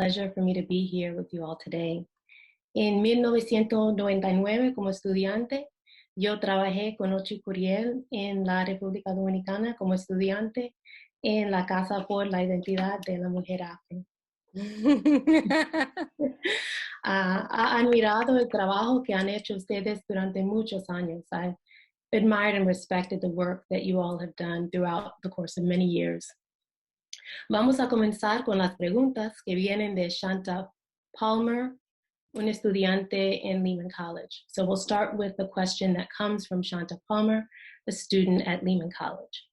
pleasure for me to be here with you all today. En 1999, como estudiante, yo trabajé con Ochy Curiel en la República Dominicana como estudiante en la Casa por la Identidad de la Mujer Afro. Ha admirado el trabajo que han hecho ustedes durante muchos años. I've admired and respected the work that you all have done throughout the course of many years. Vamos a comenzar con las preguntas que vienen de Shanta Palmer, un estudiante en Lehman College. So we'll start with the question that comes from Shanta Palmer, a student at Lehman College.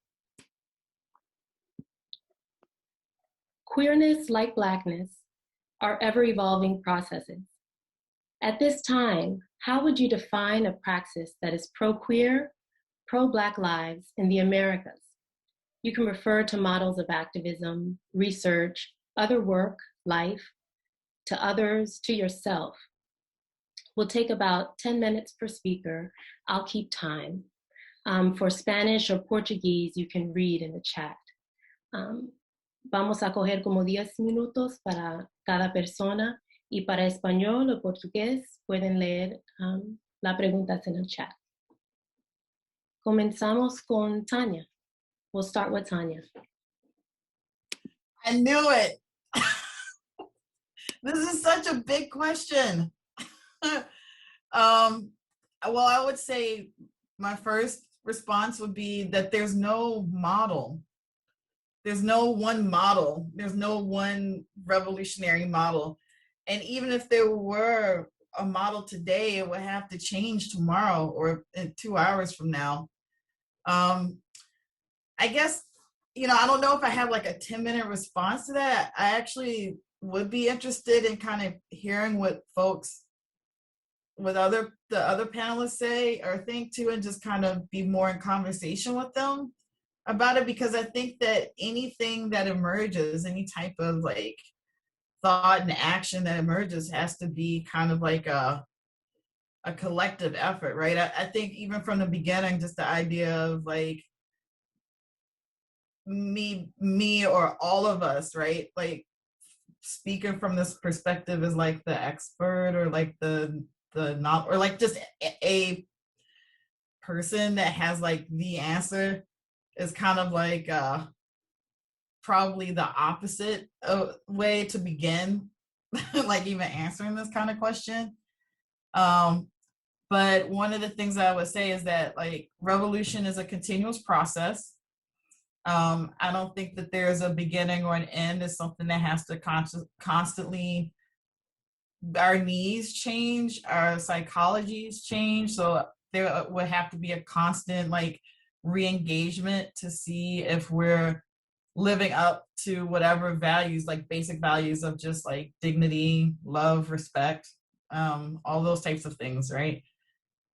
Queerness, like Blackness, are ever-evolving processes. At this time, how would you define a praxis that is pro-queer, pro-Black lives in the Americas? You can refer to models of activism, research, other work, life, to others, to yourself. We'll take about 10 minutes per speaker. I'll keep time. For Spanish or Portuguese, you can read in the chat. Vamos a coger como 10 minutos para cada persona y para español o portugués pueden leer las preguntas en el chat. Comenzamos con Tanya. We'll start with Tanya. I knew it. This is such a big question. Well, I would say my first response would be that there's no model. There's no one model. There's no one revolutionary model. And even if there were a model today, it would have to change tomorrow or in 2 hours from now. I guess, I don't know if I have like a 10-minute response to that. I actually would be interested in kind of hearing what folks, the other panelists say or think too, and just kind of be more in conversation with them about it, because I think that anything that emerges, any type of like thought and action that emerges has to be kind of like a collective effort, right? I think even from the beginning, just the idea of like me or all of us, right? Like speaking from this perspective as like the expert or like the not, or like just a person that has like the answer is kind of like probably the opposite way to begin like even answering this kind of question. But one of the things I would say is that like revolution is a continuous process. I don't think that there's a beginning or an end. It's something that has to constantly, our needs change, our psychologies change. So there would have to be a constant like re-engagement to see if we're living up to whatever values, like basic values of just like dignity, love, respect, all those types of things, right?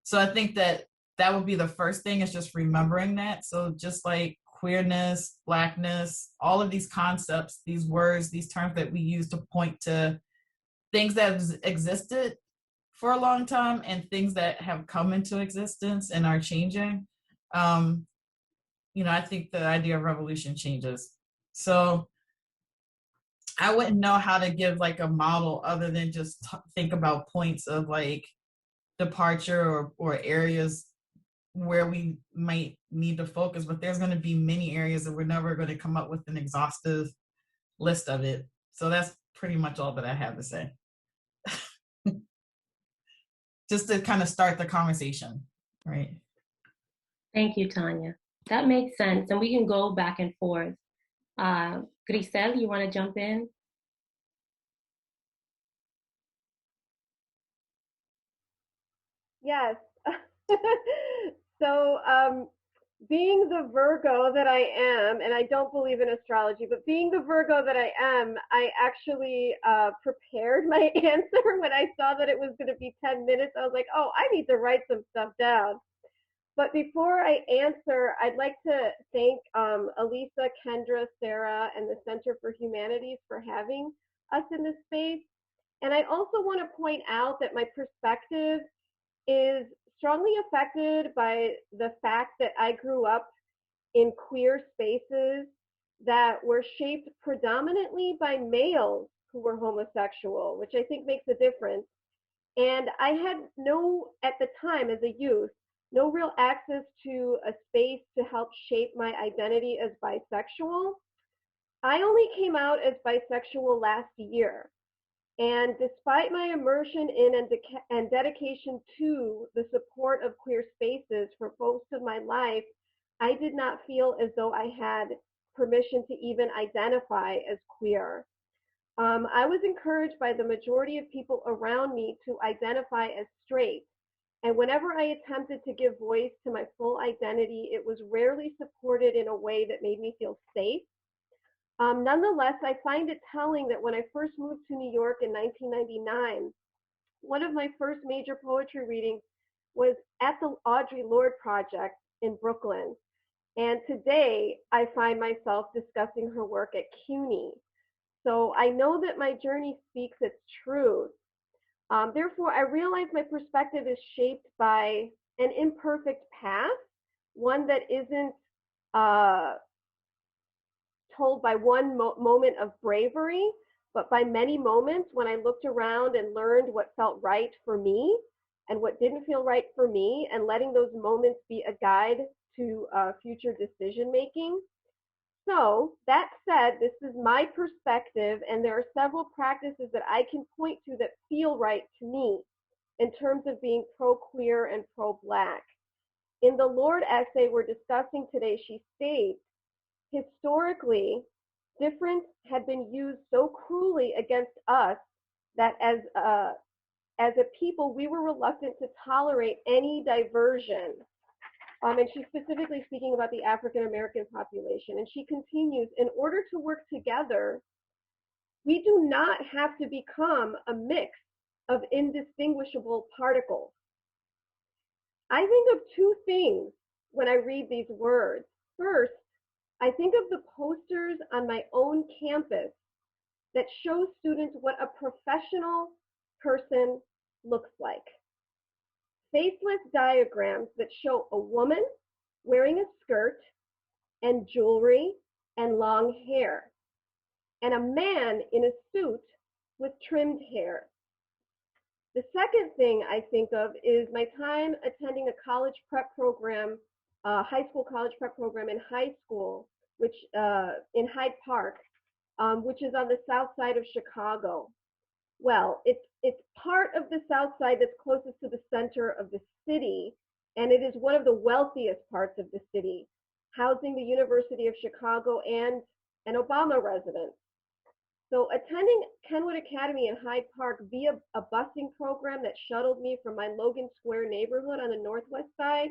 So I think that would be the first thing, is just remembering that. So just like queerness, Blackness, all of these concepts, these words, these terms that we use to point to things that have existed for a long time and things that have come into existence and are changing. I think the idea of revolution changes. So I wouldn't know how to give like a model other than just think about points of like departure or areas where we might need to focus, but there's going to be many areas that we're never going to come up with an exhaustive list of it. So that's pretty much all that I have to say. Just to kind of start the conversation, right? Thank you, Tanya. That makes sense, and we can go back and forth. Grisel, you want to jump in? Yes. So being the Virgo that I am, and I don't believe in astrology, but being the Virgo that I am, I actually prepared my answer when I saw that it was going to be 10 minutes. I was like, oh, I need to write some stuff down. But before I answer, I'd like to thank Elisa, Kendra, Sarah, and the Center for Humanities for having us in this space. And I also want to point out that my perspective is strongly affected by the fact that I grew up in queer spaces that were shaped predominantly by males who were homosexual, which I think makes a difference. And I had no, at the time as a youth, no real access to a space to help shape my identity as bisexual. I only came out as bisexual last year. And despite my immersion in and dedication to the support of queer spaces for most of my life, I did not feel as though I had permission to even identify as queer. I was encouraged by the majority of people around me to identify as straight. And whenever I attempted to give voice to my full identity, it was rarely supported in a way that made me feel safe. Nonetheless, I find it telling that when I first moved to New York in 1999, one of my first major poetry readings was at the Audre Lorde Project in Brooklyn. And today I find myself discussing her work at CUNY. So I know that my journey speaks its truth. Therefore, I realize my perspective is shaped by an imperfect path, one that isn't told by one moment of bravery, but by many moments when I looked around and learned what felt right for me and what didn't feel right for me, and letting those moments be a guide to future decision making. So that said, this is my perspective, and there are several practices that I can point to that feel right to me in terms of being pro-queer and pro-Black. In the Lorde essay we're discussing today, she states, historically, difference had been used so cruelly against us that as a people, we were reluctant to tolerate any diversion. And she's specifically speaking about the African American population. And she continues, in order to work together, we do not have to become a mix of indistinguishable particles. I think of two things when I read these words. First, I think of the posters on my own campus that show students what a professional person looks like. Faceless diagrams that show a woman wearing a skirt and jewelry and long hair, and a man in a suit with trimmed hair. The second thing I think of is my time attending a college prep program, high school college prep program in high school, which in Hyde Park, which is on the south side of Chicago. Well, it's part of the south side that's closest to the center of the city, and it is one of the wealthiest parts of the city, housing the University of Chicago and an Obama residence. So attending Kenwood Academy in Hyde Park via a busing program that shuttled me from my Logan Square neighborhood on the northwest side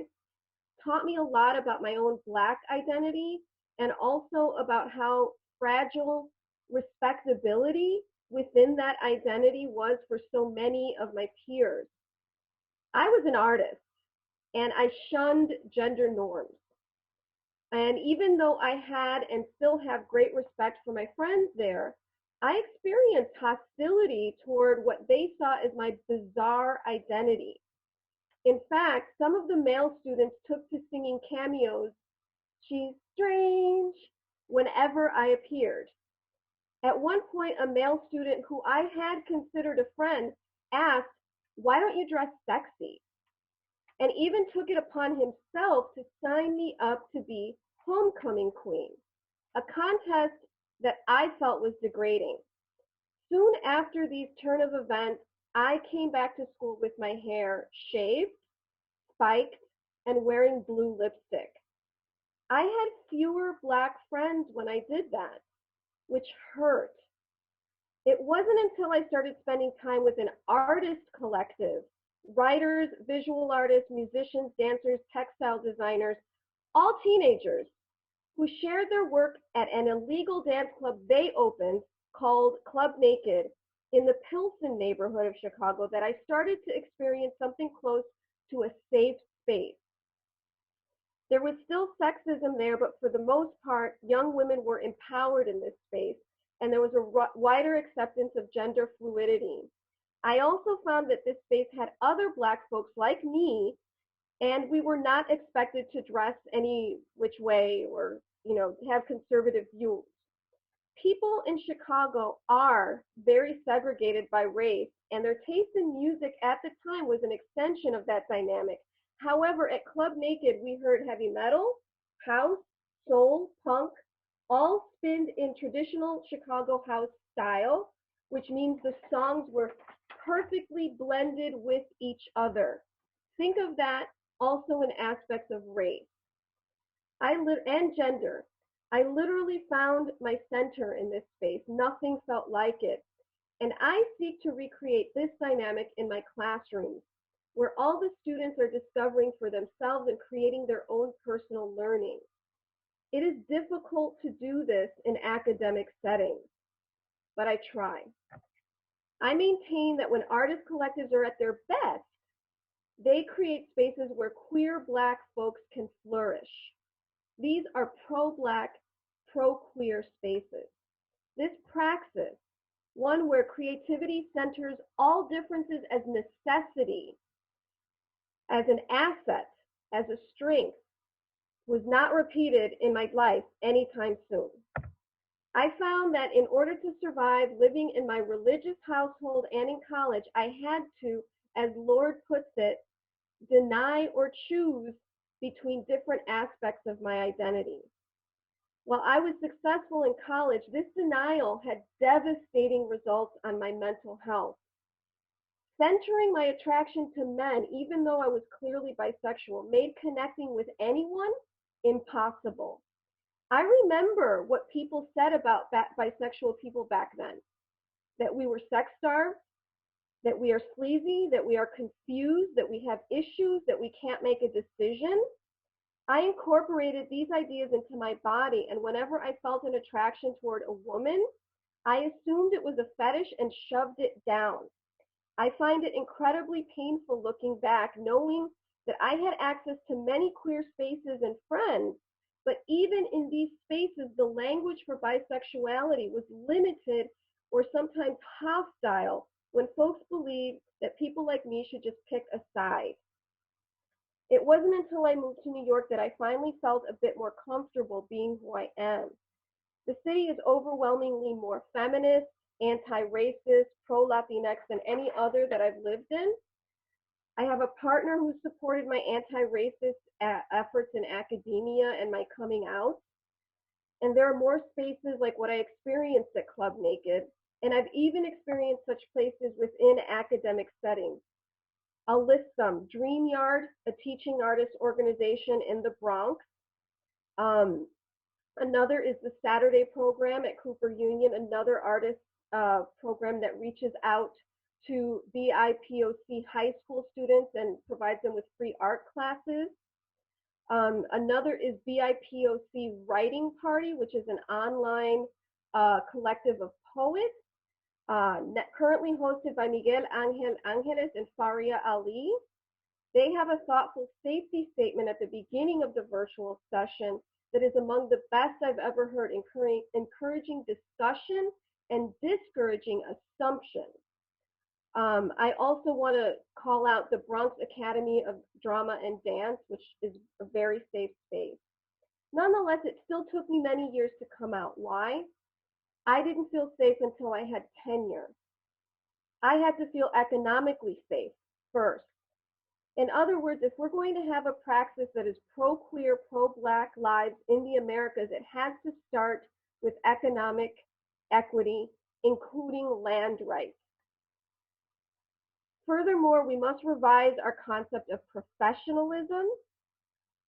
taught me a lot about my own Black identity, and also about how fragile respectability within that identity was for so many of my peers. I was an artist, and I shunned gender norms. And even though I had and still have great respect for my friends there, I experienced hostility toward what they saw as my bizarre identity. In fact, some of the male students took to singing cameos, "She's strange," whenever I appeared. At one point, a male student who I had considered a friend asked, "Why don't you dress sexy?" And even took it upon himself to sign me up to be homecoming queen, a contest that I felt was degrading. Soon after these turn of events, I came back to school with my hair shaved, spiked, and wearing blue lipstick. I had fewer Black friends when I did that, which hurt. It wasn't until I started spending time with an artist collective, writers, visual artists, musicians, dancers, textile designers, all teenagers, who shared their work at an illegal dance club they opened called Club Naked in the Pilsen neighborhood of Chicago, that I started to experience something close to a safe space. There was still sexism there, but for the most part, young women were empowered in this space, and there was a wider acceptance of gender fluidity. I also found that this space had other Black folks like me, and we were not expected to dress any which way or, have conservative views. People in Chicago are very segregated by race, and their taste in music at the time was an extension of that dynamic. However, at Club Naked, we heard heavy metal, house, soul, punk, all spinned in traditional Chicago house style, which means the songs were perfectly blended with each other. Think of that also in aspects of race and gender. I literally found my center in this space. Nothing felt like it. And I seek to recreate this dynamic in my classrooms, where all the students are discovering for themselves and creating their own personal learning. It is difficult to do this in academic settings, but I try. I maintain that when artist collectives are at their best, they create spaces where queer Black folks can flourish. These are pro-Black, pro-queer spaces. This praxis, one where creativity centers all differences as necessity, as an asset, as a strength, was not repeated in my life anytime soon. I found that in order to survive living in my religious household and in college, I had to, as Lord puts it, deny or choose between different aspects of my identity. While I was successful in college, this denial had devastating results on my mental health. Centering my attraction to men, even though I was clearly bisexual, made connecting with anyone impossible. I remember what people said about bisexual people back then, that we were sex starved, that we are sleazy, that we are confused, that we have issues, that we can't make a decision. I incorporated these ideas into my body, and whenever I felt an attraction toward a woman, I assumed it was a fetish and shoved it down. I find it incredibly painful looking back, knowing that I had access to many queer spaces and friends, but even in these spaces, the language for bisexuality was limited or sometimes hostile when folks believed that people like me should just pick a side. It wasn't until I moved to New York that I finally felt a bit more comfortable being who I am. The city is overwhelmingly more feminist, anti-racist, pro-Latinx than any other that I've lived in. I have a partner who supported my anti-racist efforts in academia and my coming out. And there are more spaces like what I experienced at Club Naked, and I've even experienced such places within academic settings. I'll list some: Dream Yard, a teaching artist organization in the Bronx. Another is the Saturday program at Cooper Union, another artist program that reaches out to BIPOC high school students and provides them with free art classes. Another is BIPOC Writing Party, which is an online collective of poets, currently hosted by Miguel Angel Angeles and Faria Ali. They have a thoughtful safety statement at the beginning of the virtual session that is among the best I've ever heard, encouraging discussion and discouraging assumptions. I also want to call out the Bronx Academy of Drama and Dance, which is a very safe space. Nonetheless, it still took me many years to come out. Why? I didn't feel safe until I had tenure. I had to feel economically safe first. In other words, if we're going to have a praxis that is pro-queer, pro-Black lives in the Americas, it has to start with economic equity, including land rights. Furthermore, we must revise our concept of professionalism.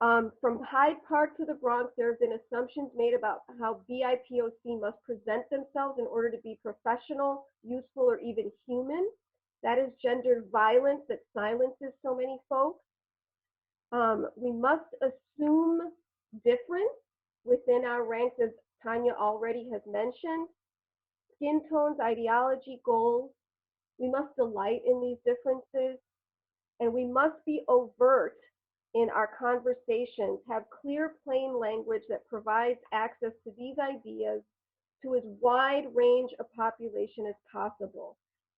From Hyde Park to the Bronx, there have been assumptions made about how BIPOC must present themselves in order to be professional, useful, or even human. That is gendered violence that silences so many folks. We must assume difference within our ranks, as Tanya already has mentioned. Skin tones, ideology, goals. We must delight in these differences, and we must be overt in our conversations, have clear, plain language that provides access to these ideas to as wide range a population as possible.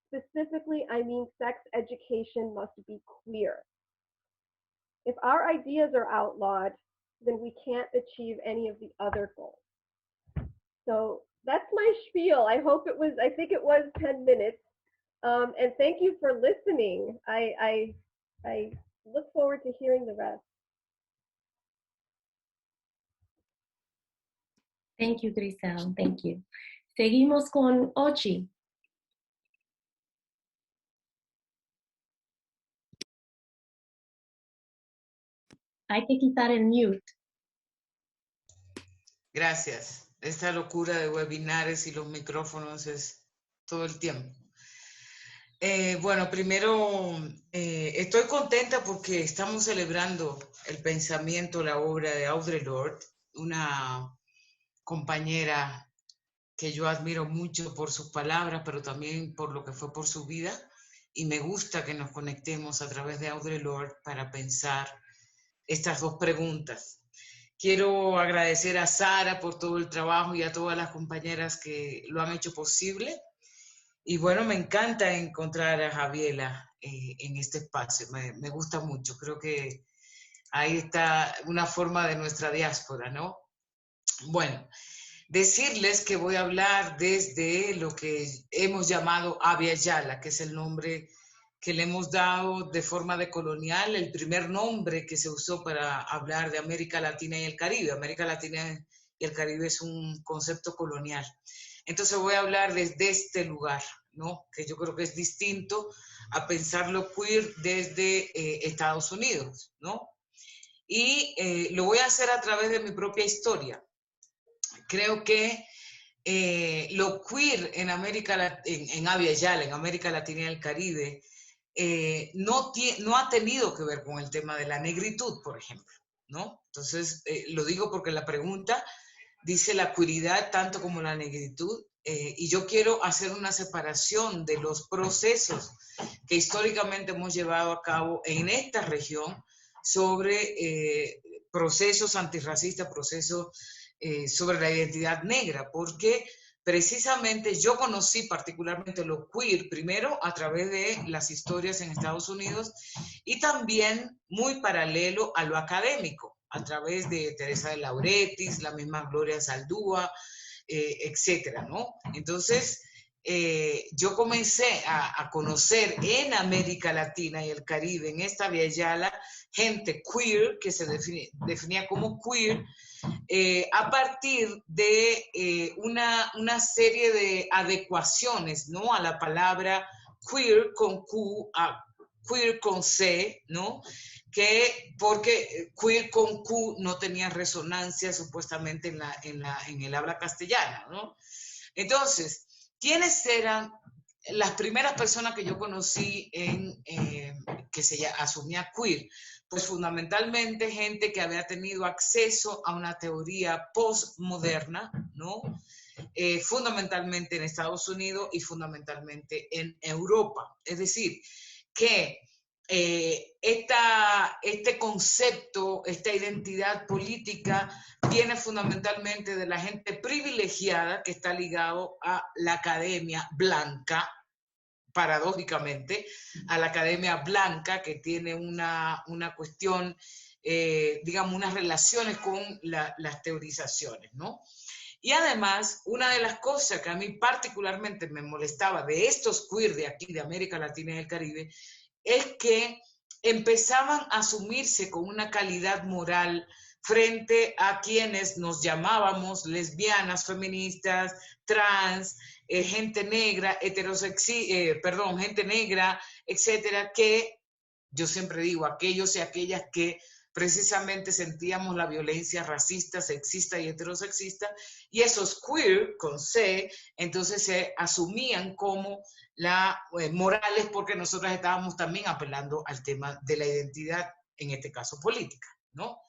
Specifically, I mean sex education must be queer. If our ideas are outlawed, then we can't achieve any of the other goals. So that's my spiel. I think it was 10 minutes. And thank you for listening. I look forward to hearing the rest. Thank you, Grisel. Thank you. Seguimos con Ochy. Hay que quitar el mute. Gracias. Esta locura de webinares y los micrófonos es todo el tiempo. Bueno, primero estoy contenta porque estamos celebrando el pensamiento, la obra de Audre Lorde, una compañera que yo admiro mucho por sus palabras, pero también por lo que fue por su vida, y me gusta que nos conectemos a través de Audre Lorde para pensar estas dos preguntas. Quiero agradecer a Sara por todo el trabajo y a todas las compañeras que lo han hecho posible. Y bueno, me encanta encontrar a Javiela en este espacio, me gusta mucho. Creo que ahí está una forma de nuestra diáspora, ¿no? Bueno, decirles que voy a hablar desde lo que hemos llamado Abya Yala, que es el nombre que le hemos dado de forma decolonial, el primer nombre que se usó para hablar de América Latina y el Caribe. América Latina y el Caribe es un concepto colonial. Entonces voy a hablar desde este lugar, ¿no? Que yo creo que es distinto a pensarlo queer desde Estados Unidos, ¿no? Y lo voy a hacer a través de mi propia historia. Creo que lo queer en Abya Yala, en América Latina y el Caribe, no ha tenido que ver con el tema de la negritud, por ejemplo, ¿no? Entonces, lo digo porque la pregunta dice la queeridad tanto como la negritud, y yo quiero hacer una separación de los procesos que históricamente hemos llevado a cabo en esta región sobre procesos antirracistas, procesos sobre la identidad negra, porque precisamente yo conocí particularmente lo queer primero a través de las historias en Estados Unidos y también muy paralelo a lo académico, a través de Teresa de Lauretis, la misma Gloria Saldúa, etcétera, ¿no? Entonces, yo comencé a conocer en América Latina y el Caribe, en esta Abya Yala, gente queer, que se definía como queer, a partir de una serie de adecuaciones, ¿no? A la palabra queer con Q, a queer con C, ¿no? Porque queer con Q no tenía resonancia supuestamente en el habla castellana, ¿no? Entonces, ¿quiénes eran las primeras personas que yo conocí que se asumía queer? Pues fundamentalmente gente que había tenido acceso a una teoría postmoderna, ¿no? Fundamentalmente en Estados Unidos y fundamentalmente en Europa. Es decir, que este concepto, esta identidad política viene fundamentalmente de la gente privilegiada que está ligado a la academia blanca, paradójicamente, a la academia blanca que tiene una cuestión, digamos, unas relaciones con las teorizaciones, ¿no? Y además, una de las cosas que a mí particularmente me molestaba de estos queer de aquí, de América Latina y el Caribe, es que empezaban a asumirse con una calidad moral frente a quienes nos llamábamos lesbianas, feministas, trans, gente negra, gente negra, etcétera, que yo siempre digo, aquellos y aquellas que precisamente sentíamos la violencia racista, sexista y heterosexista, y esos queer, con C, entonces se asumían como morales porque nosotros estábamos también apelando al tema de la identidad, en este caso política, ¿no?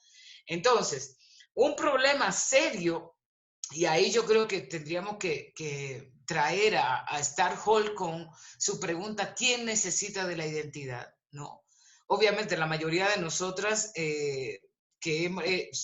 Entonces, un problema serio, y ahí yo creo que tendríamos que traer a Star Hall con su pregunta, ¿quién necesita de la identidad? ¿No? Obviamente la mayoría de nosotras que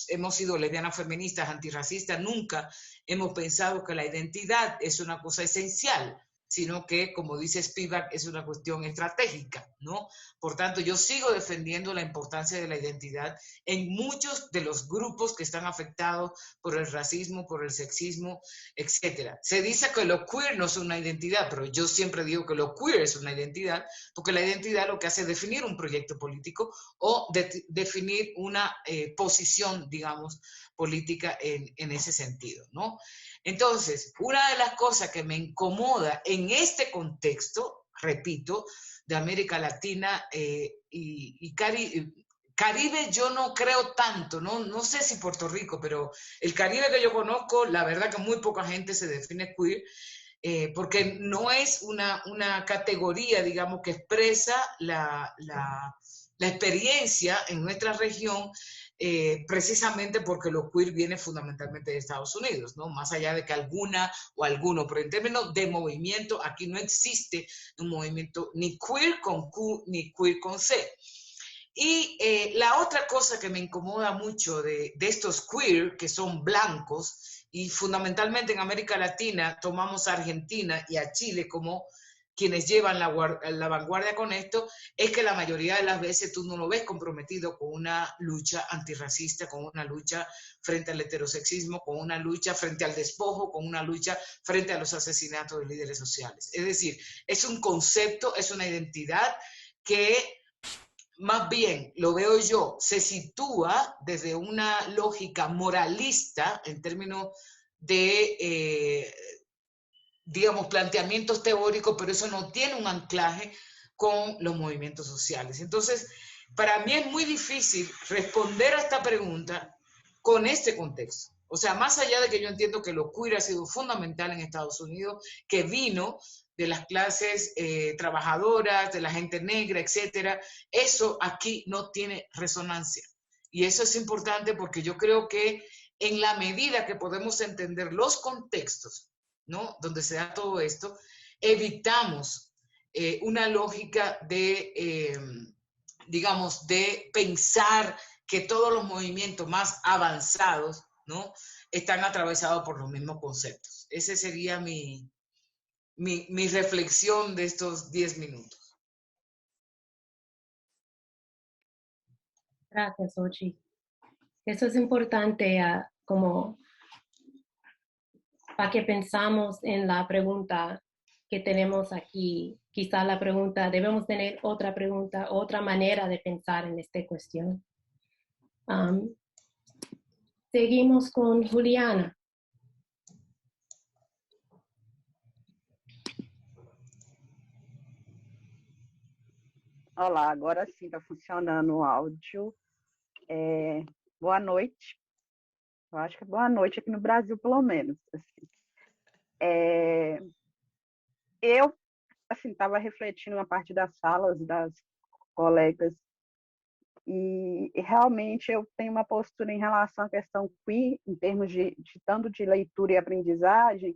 hemos sido lesbianas feministas, antirracistas, nunca hemos pensado que la identidad es una cosa esencial, sino que, como dice Spivak, es una cuestión estratégica, ¿no? Por tanto, yo sigo defendiendo la importancia de la identidad en muchos de los grupos que están afectados por el racismo, por el sexismo, etc. Se dice que lo queer no es una identidad, pero yo siempre digo que lo queer es una identidad, porque la identidad lo que hace es definir un proyecto político o definir una posición, digamos, política en ese sentido, ¿no? Entonces, una de las cosas que me incomoda en este contexto, repito, de América Latina y Caribe, yo no creo tanto, no sé si Puerto Rico, pero el Caribe que yo conozco, la verdad que muy poca gente se define queer, porque no es una categoría, digamos, que expresa la experiencia en nuestra región, precisamente porque lo queer viene fundamentalmente de Estados Unidos, ¿no? Más allá de que alguna o alguno, pero en términos de movimiento, aquí no existe un movimiento ni queer con Q ni queer con C. Y la otra cosa que me incomoda mucho de estos queer, que son blancos, y fundamentalmente en América Latina tomamos a Argentina y a Chile como quienes llevan la vanguardia con esto, es que la mayoría de las veces tú no lo ves comprometido con una lucha antirracista, con una lucha frente al heterosexismo, con una lucha frente al despojo, con una lucha frente a los asesinatos de líderes sociales. Es decir, es un concepto, es una identidad que más bien, lo veo yo, se sitúa desde una lógica moralista en términos de digamos, planteamientos teóricos, pero eso no tiene un anclaje con los movimientos sociales. Entonces, para mí es muy difícil responder a esta pregunta con este contexto. O sea, más allá de que yo entiendo que lo queer ha sido fundamental en Estados Unidos, que vino de las clases trabajadoras, de la gente negra, etcétera, eso aquí no tiene resonancia. Y eso es importante porque yo creo que en la medida que podemos entender los contextos, ¿no? Donde se da todo esto, evitamos una lógica de, digamos, de pensar que todos los movimientos más avanzados, ¿no? Están atravesados por los mismos conceptos. Esa sería mi reflexión de estos 10 minutos. Gracias, Ochy. Eso es importante, como para que pensamos en la pregunta que tenemos aquí. Quizá la pregunta, debemos tener otra pregunta, otra manera de pensar en esta cuestión. Seguimos con Juliana. Olá, agora sim está funcionando o áudio. Boa noite. Eu acho que é boa noite aqui no Brasil, pelo menos. Assim. Eu estava refletindo uma parte das falas das colegas e realmente eu tenho uma postura em relação à questão queer, em termos de tanto de leitura e aprendizagem,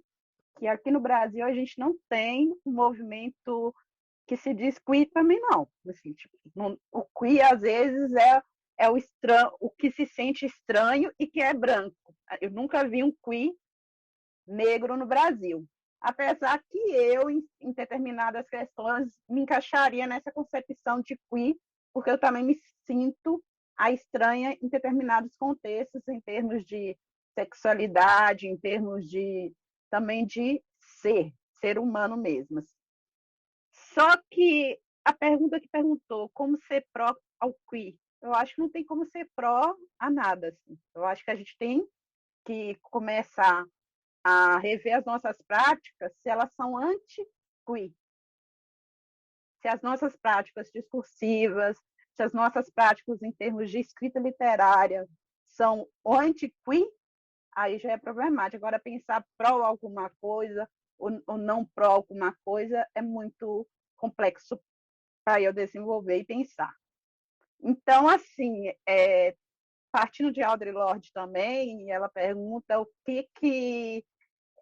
que aqui no Brasil a gente não tem um movimento que se diz queer também não. Assim, tipo, o queer, às vezes, é o estranho, o que se sente estranho e que é branco. Eu nunca vi um queer negro no Brasil. Apesar que eu, em determinadas questões, me encaixaria nessa concepção de queer, porque eu também me sinto a estranha em determinados contextos, em termos de sexualidade, em termos de também de ser humano mesmo. Só que a pergunta que perguntou como ser pró ao queer, eu acho que não tem como ser pró a nada. Assim. Eu acho que a gente tem que começar a rever as nossas práticas se elas são anti-queer. Se as nossas práticas discursivas, se as nossas práticas em termos de escrita literária são anti-queer, aí já é problemático. Agora, pensar pró alguma coisa ou não pró alguma coisa é muito complexo para eu desenvolver e pensar. Então, assim, partindo de Audre Lorde também, ela pergunta o que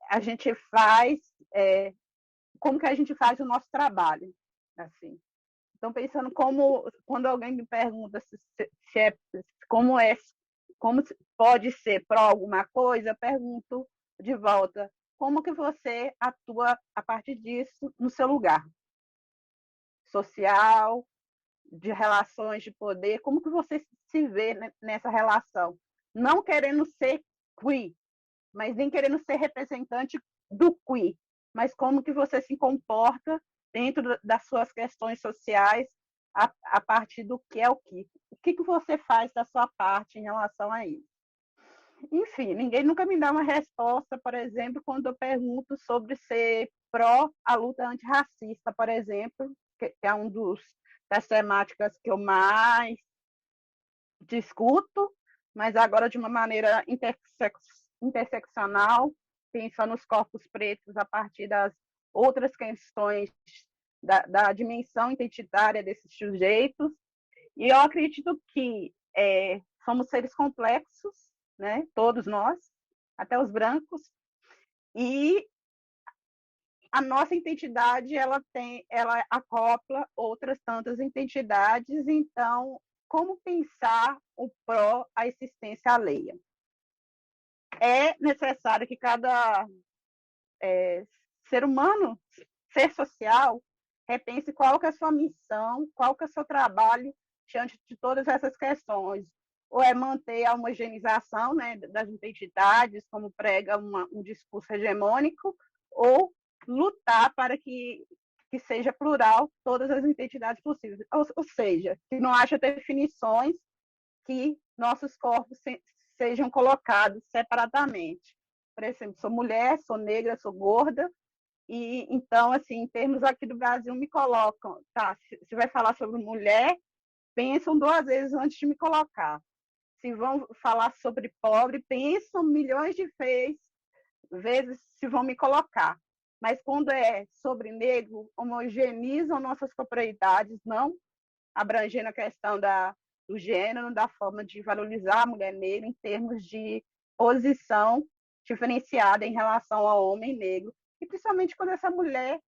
a gente faz, como que a gente faz o nosso trabalho, assim. Então, pensando quando alguém me pergunta como pode ser pró alguma coisa, eu pergunto de volta, como que você atua a partir disso no seu lugar social, de relações de poder, como que você se vê nessa relação? Não querendo ser queer, mas nem querendo ser representante do queer, mas como que você se comporta dentro das suas questões sociais a partir do que é o queer. O que você faz da sua parte em relação a isso? Enfim, ninguém nunca me dá uma resposta, por exemplo, quando eu pergunto sobre ser pró a luta antirracista, por exemplo, que é das temáticas que eu mais discuto, mas agora de uma maneira interseccional, pensando nos corpos pretos a partir das outras questões da dimensão identitária desses sujeitos. E eu acredito que somos seres complexos, né? Todos nós, até os brancos, e a nossa identidade ela acopla outras tantas identidades. Então, como pensar o pró à existência alheia? É necessário que cada ser humano, ser social, repense qual que é a sua missão, qual que é o seu trabalho diante de todas essas questões. Ou é manter a homogeneização, né, das identidades, como prega um discurso hegemônico, ou lutar para que seja plural todas as identidades possíveis. Ou seja, que não haja definições que nossos corpos sejam colocados separadamente. Por exemplo, sou mulher, sou negra, sou gorda, e então, assim, em termos aqui do Brasil, me colocam, tá, se vai falar sobre mulher, pensam 2 vezes antes de me colocar. Se vão falar sobre pobre, pensam milhões de vezes se vão me colocar. Mas quando é sobre negro, homogeneizam nossas corporeidades, não abrangendo a questão do gênero, da forma de valorizar a mulher negra em termos de posição diferenciada em relação ao homem negro, e principalmente quando essa mulher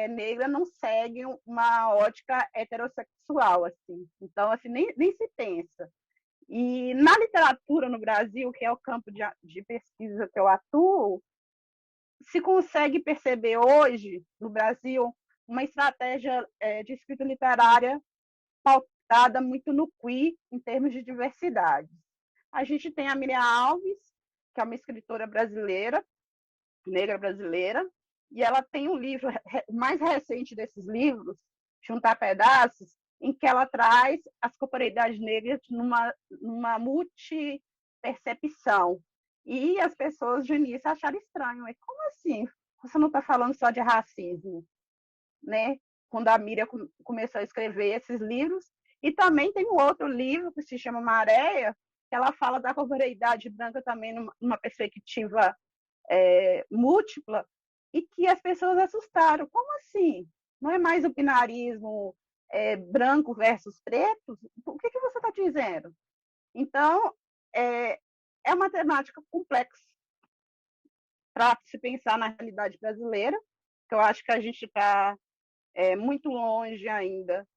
negra não segue uma ótica heterossexual, assim. Então, assim, nem se pensa. E na literatura no Brasil, que é o campo de pesquisa que eu atuo, se consegue perceber hoje, no Brasil, uma estratégia de escrita literária pautada muito no queer, em termos de diversidade. A gente tem a Miriam Alves, que é uma escritora brasileira, negra brasileira, e ela tem um livro, o mais recente desses livros, Juntar Pedaços, em que ela traz as corporeidades negras numa multipercepção. E as pessoas de início acharam estranho. Mas como assim? Você não está falando só de racismo, né? Quando a Miriam começou a escrever esses livros. E também tem um outro livro que se chama Maréia, que ela fala da corporeidade branca também numa perspectiva múltipla, e que as pessoas assustaram. Como assim? Não é mais o binarismo branco versus preto? O que você está dizendo? Então, é uma temática complexa para se pensar na realidade brasileira, que eu acho que a gente está muito longe ainda.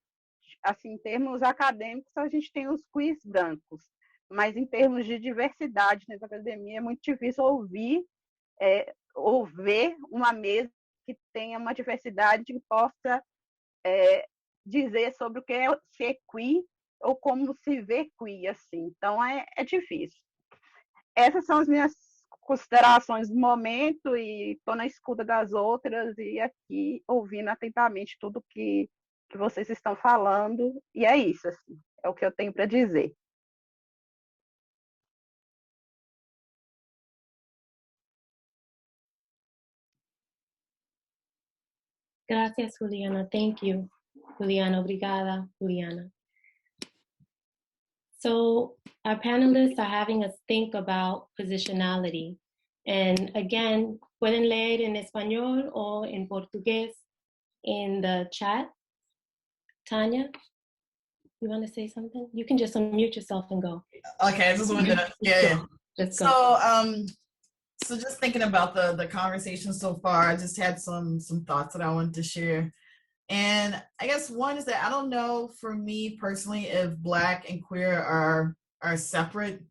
Assim, em termos acadêmicos, a gente tem os quiz brancos, mas em termos de diversidade na academia é muito difícil ouvir ou ver uma mesa que tenha uma diversidade que possa dizer sobre o que é ser queer ou como se vê queer, assim. Então, é difícil. Essas são as minhas considerações do momento, e estou na escuta das outras e aqui ouvindo atentamente tudo que vocês estão falando, e é isso, assim, é o que eu tenho para dizer. Gracias, Juliana. Thank you, Juliana. Obrigada, Juliana. So our panelists are having us think about positionality. And again, pueden leer en español o en portugués in the chat. Tanya, you want to say something? You can just unmute yourself and go. Okay, I just wanted to, yeah. Just go. So just thinking about the conversation so far, I just had some thoughts that I wanted to share. And I guess one is that I don't know, for me personally, if Black and queer are separate,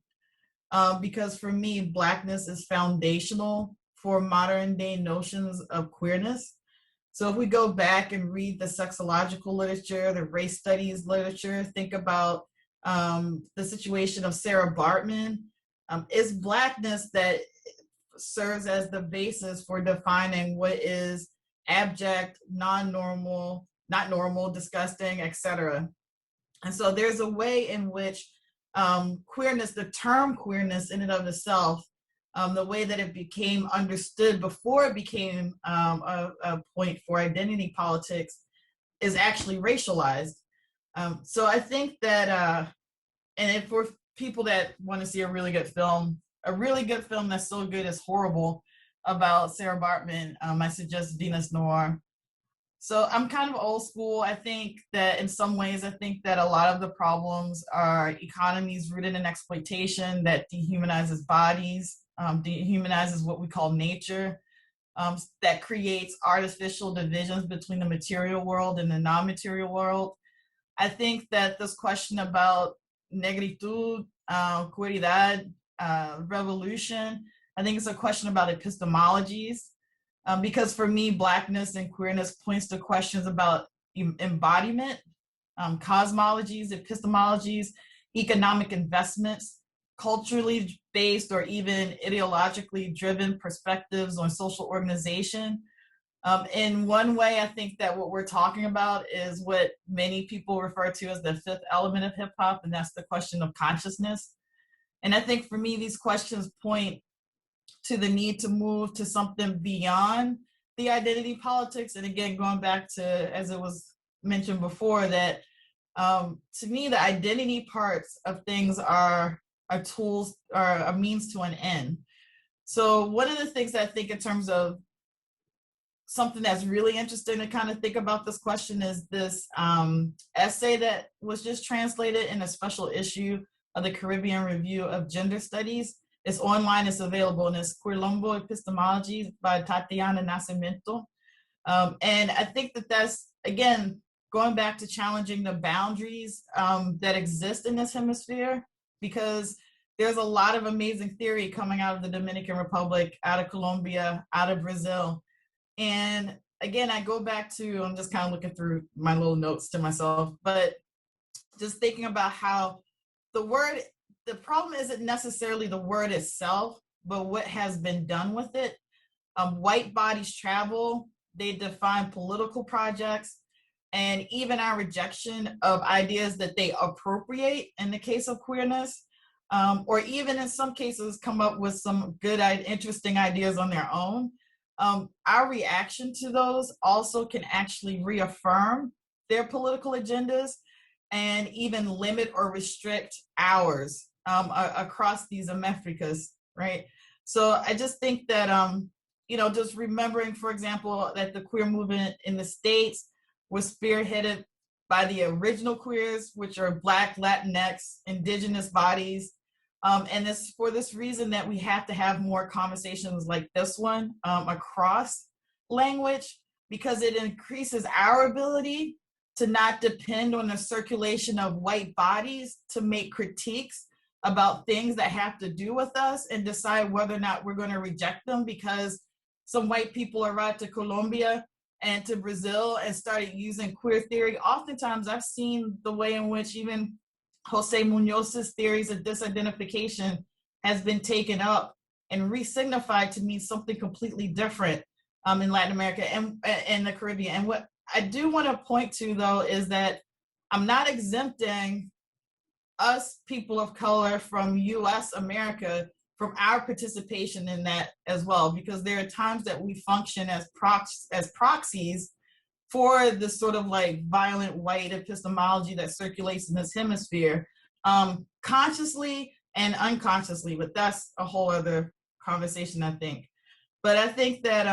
because for me, Blackness is foundational for modern day notions of queerness. So if we go back and read the sexological literature, the race studies literature, think about the situation of Sarah Bartman, it's Blackness that serves as the basis for defining what is abject, non-normal, not normal, disgusting, etc. And so there's a way in which queerness, the term queerness in and of itself, the way that it became understood before it became a point for identity politics is actually racialized. So I think that, and for people that want to see a really good film that's so good it's horrible about Sarah Bartman, I suggest Venus Noir. So I'm kind of old school. I think that in some ways, I think that a lot of the problems are economies rooted in exploitation that dehumanizes bodies, dehumanizes what we call nature, that creates artificial divisions between the material world and the non-material world. I think that this question about negritud, cuiridad, revolution, I think it's a question about epistemologies. Because for me, Blackness and queerness points to questions about embodiment, cosmologies, epistemologies, economic investments, culturally based or even ideologically driven perspectives on social organization. In one way, I think that what we're talking about is what many people refer to as the fifth element of hip hop, and that's the question of consciousness. And I think for me, these questions point to the need to move to something beyond the identity politics. And again, going back to, as it was mentioned before, that to me, the identity parts of things are tools, are a means to an end. So one of the things that I think in terms of something that's really interesting to kind of think about this question is this essay that was just translated in a special issue of the Caribbean Review of Gender Studies. It's online, it's available, and it's Queerlombo Epistemology by Tatiana Nascimento. And I think that that's, again, going back to challenging the boundaries that exist in this hemisphere, because there's a lot of amazing theory coming out of the Dominican Republic, out of Colombia, out of Brazil. And again, I go back to, I'm just kind of looking through my little notes to myself, but just thinking about how the problem isn't necessarily the word itself, but what has been done with it. White bodies travel, they define political projects, and even our rejection of ideas that they appropriate in the case of queerness, or even in some cases come up with some good, interesting ideas on their own. Our reaction to those also can actually reaffirm their political agendas and even limit or restrict ours across these Americas, right? So I just think that, just remembering, for example, that the queer movement in the States was spearheaded by the original queers, which are Black, Latinx, indigenous bodies. And this for this reason that we have to have more conversations like this one across language, because it increases our ability to not depend on the circulation of white bodies to make critiques about things that have to do with us and decide whether or not we're going to reject them because some white people arrived to Colombia and to Brazil and started using queer theory. Oftentimes I've seen the way in which even Jose Munoz's theories of disidentification has been taken up and re-signified to mean something completely different in Latin America and the Caribbean. And what I do want to point to, though, is that I'm not exempting us people of color from US America from our participation in that as well, because there are times that we function as proxies for this sort of like violent white epistemology that circulates in this hemisphere, consciously and unconsciously, but that's a whole other conversation, I think. But I think that,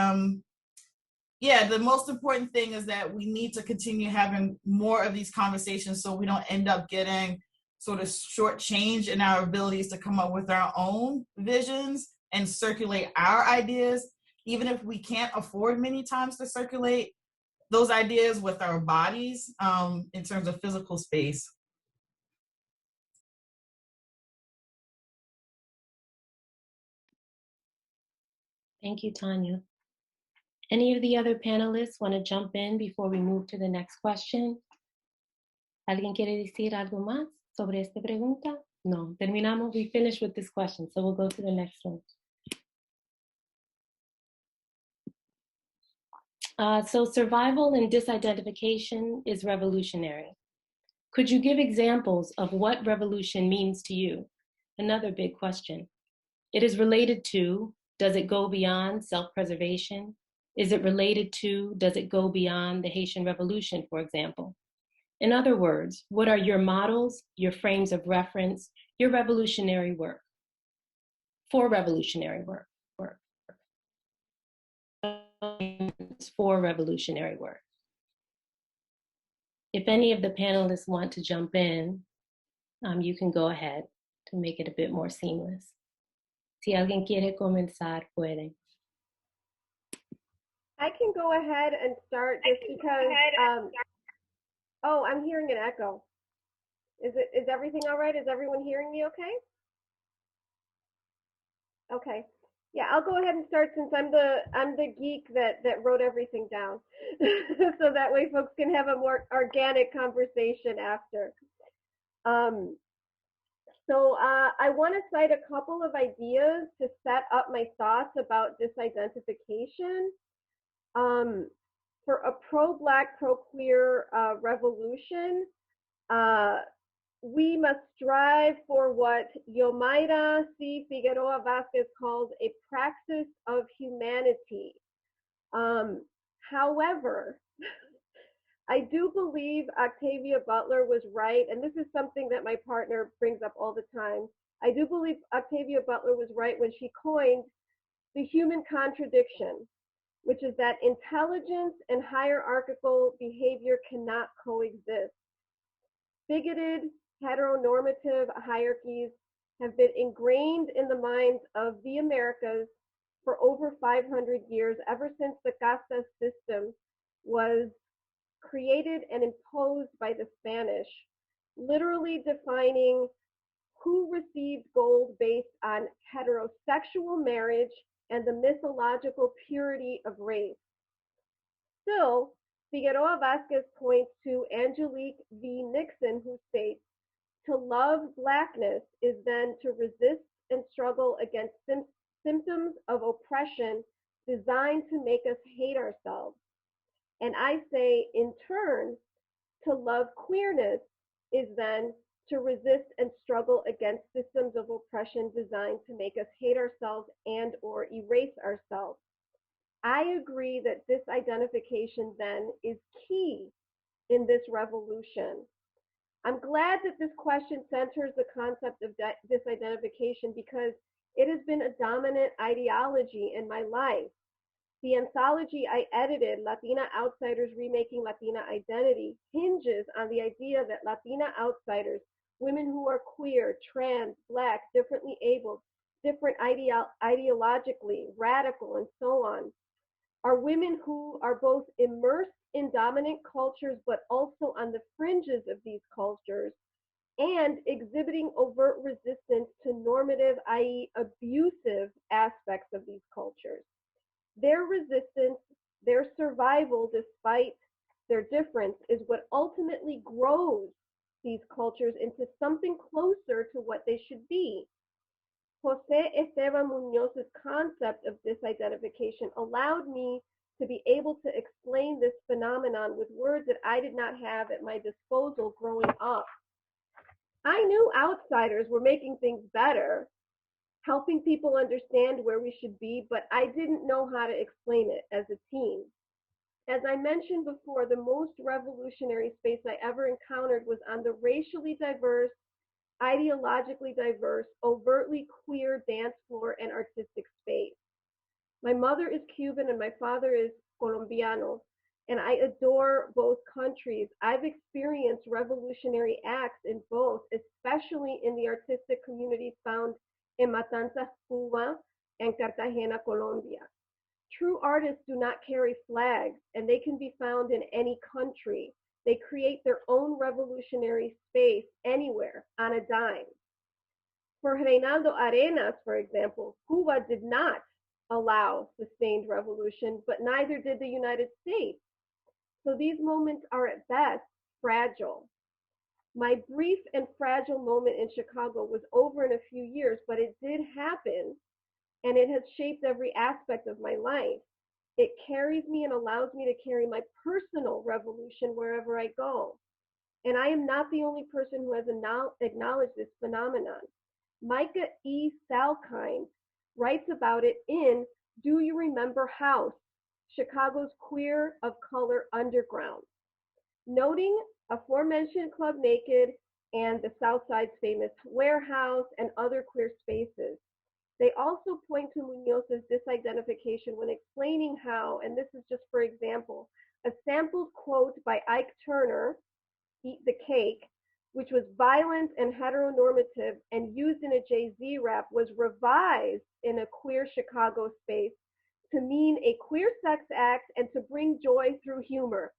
the most important thing is that we need to continue having more of these conversations so we don't end up getting sort of shortchanged in our abilities to come up with our own visions and circulate our ideas, even if we can't afford many times to circulate those ideas with our bodies in terms of physical space. Thank you, Tanya. Any of the other panelists want to jump in before we move to the next question? ¿Alguien quiere decir algo más sobre esta pregunta? No, terminamos, we finished with this question, so we'll go to the next one. So survival and disidentification is revolutionary. Could you give examples of what revolution means to you? Another big question. It is related to, does it go beyond self-preservation? Is it related to, does it go beyond the Haitian Revolution, for example? In other words, what are your models, your frames of reference, your revolutionary work? For revolutionary work. For revolutionary work. If any of the panelists want to jump in, you can go ahead to make it a bit more seamless. Si alguien quiere comenzar, puede. I can go ahead and start just because, oh, I'm hearing an echo. Is everything all right? Is everyone hearing me okay? Okay. Yeah, I'll go ahead and start since I'm the geek that wrote everything down. So that way folks can have a more organic conversation after. So I want to cite a couple of ideas to set up my thoughts about disidentification. For a pro-Black, pro-queer revolution, we must strive for what Yomaira C. Figueroa Vasquez calls a praxis of humanity. However, I do believe Octavia Butler was right, and this is something that my partner brings up all the time. I do believe Octavia Butler was right when she coined the human contradiction, which is that intelligence and hierarchical behavior cannot coexist. Bigoted, heteronormative hierarchies have been ingrained in the minds of the Americas for over 500 years, ever since the casta system was created and imposed by the Spanish, literally defining who received gold based on heterosexual marriage and the mythological purity of race. Still, Figueroa Vasquez points to Angelique V. Nixon, who states, to love Blackness is then to resist and struggle against symptoms of oppression designed to make us hate ourselves. And I say, in turn, to love queerness is then to resist and struggle against systems of oppression designed to make us hate ourselves and or erase ourselves. I agree that this identification then is key in this revolution. I'm glad that this question centers the concept of disidentification because it has been a dominant ideology in my life. The anthology I edited, Latina Outsiders Remaking Latina Identity, hinges on the idea that Latina outsiders, women who are queer, trans, Black, differently abled, different ideologically, radical, and so on, are women who are both immersed in dominant cultures but also on the fringes of these cultures and exhibiting overt resistance to normative, i.e. abusive aspects of these cultures. Their resistance, their survival despite their difference is what ultimately grows these cultures into something closer to what they should be. Jose Esteban Munoz's concept of disidentification allowed me to be able to explain this phenomenon with words that I did not have at my disposal growing up. I knew outsiders were making things better, helping people understand where we should be, but I didn't know how to explain it as a teen. As I mentioned before, the most revolutionary space I ever encountered was on the racially diverse, ideologically diverse, overtly queer dance floor and artistic space. My mother is Cuban and my father is Colombiano, and I adore both countries. I've experienced revolutionary acts in both, especially in the artistic communities found in Matanzas, Cuba, and Cartagena, Colombia. True artists do not carry flags, and they can be found in any country. They create their own revolutionary space anywhere on a dime. For Reinaldo Arenas, for example, Cuba did not allow sustained revolution, but neither did the United States. So these moments are at best fragile. My brief and fragile moment in Chicago was over in a few years, but it did happen, and it has shaped every aspect of my life. It carries me and allows me to carry my personal revolution wherever I go. And I am not the only person who has acknowledged this phenomenon. Micah E. Salkind writes about it in Do You Remember House? Chicago's Queer of Color Underground, noting aforementioned Club Naked and the South Side's famous warehouse and other queer spaces. They also point to Munoz's disidentification when explaining how, and this is just for example, a sampled quote by Ike Turner, Eat the Cake, which was violent and heteronormative and used in a Jay-Z rap, was revised in a queer Chicago space to mean a queer sex act and to bring joy through humor.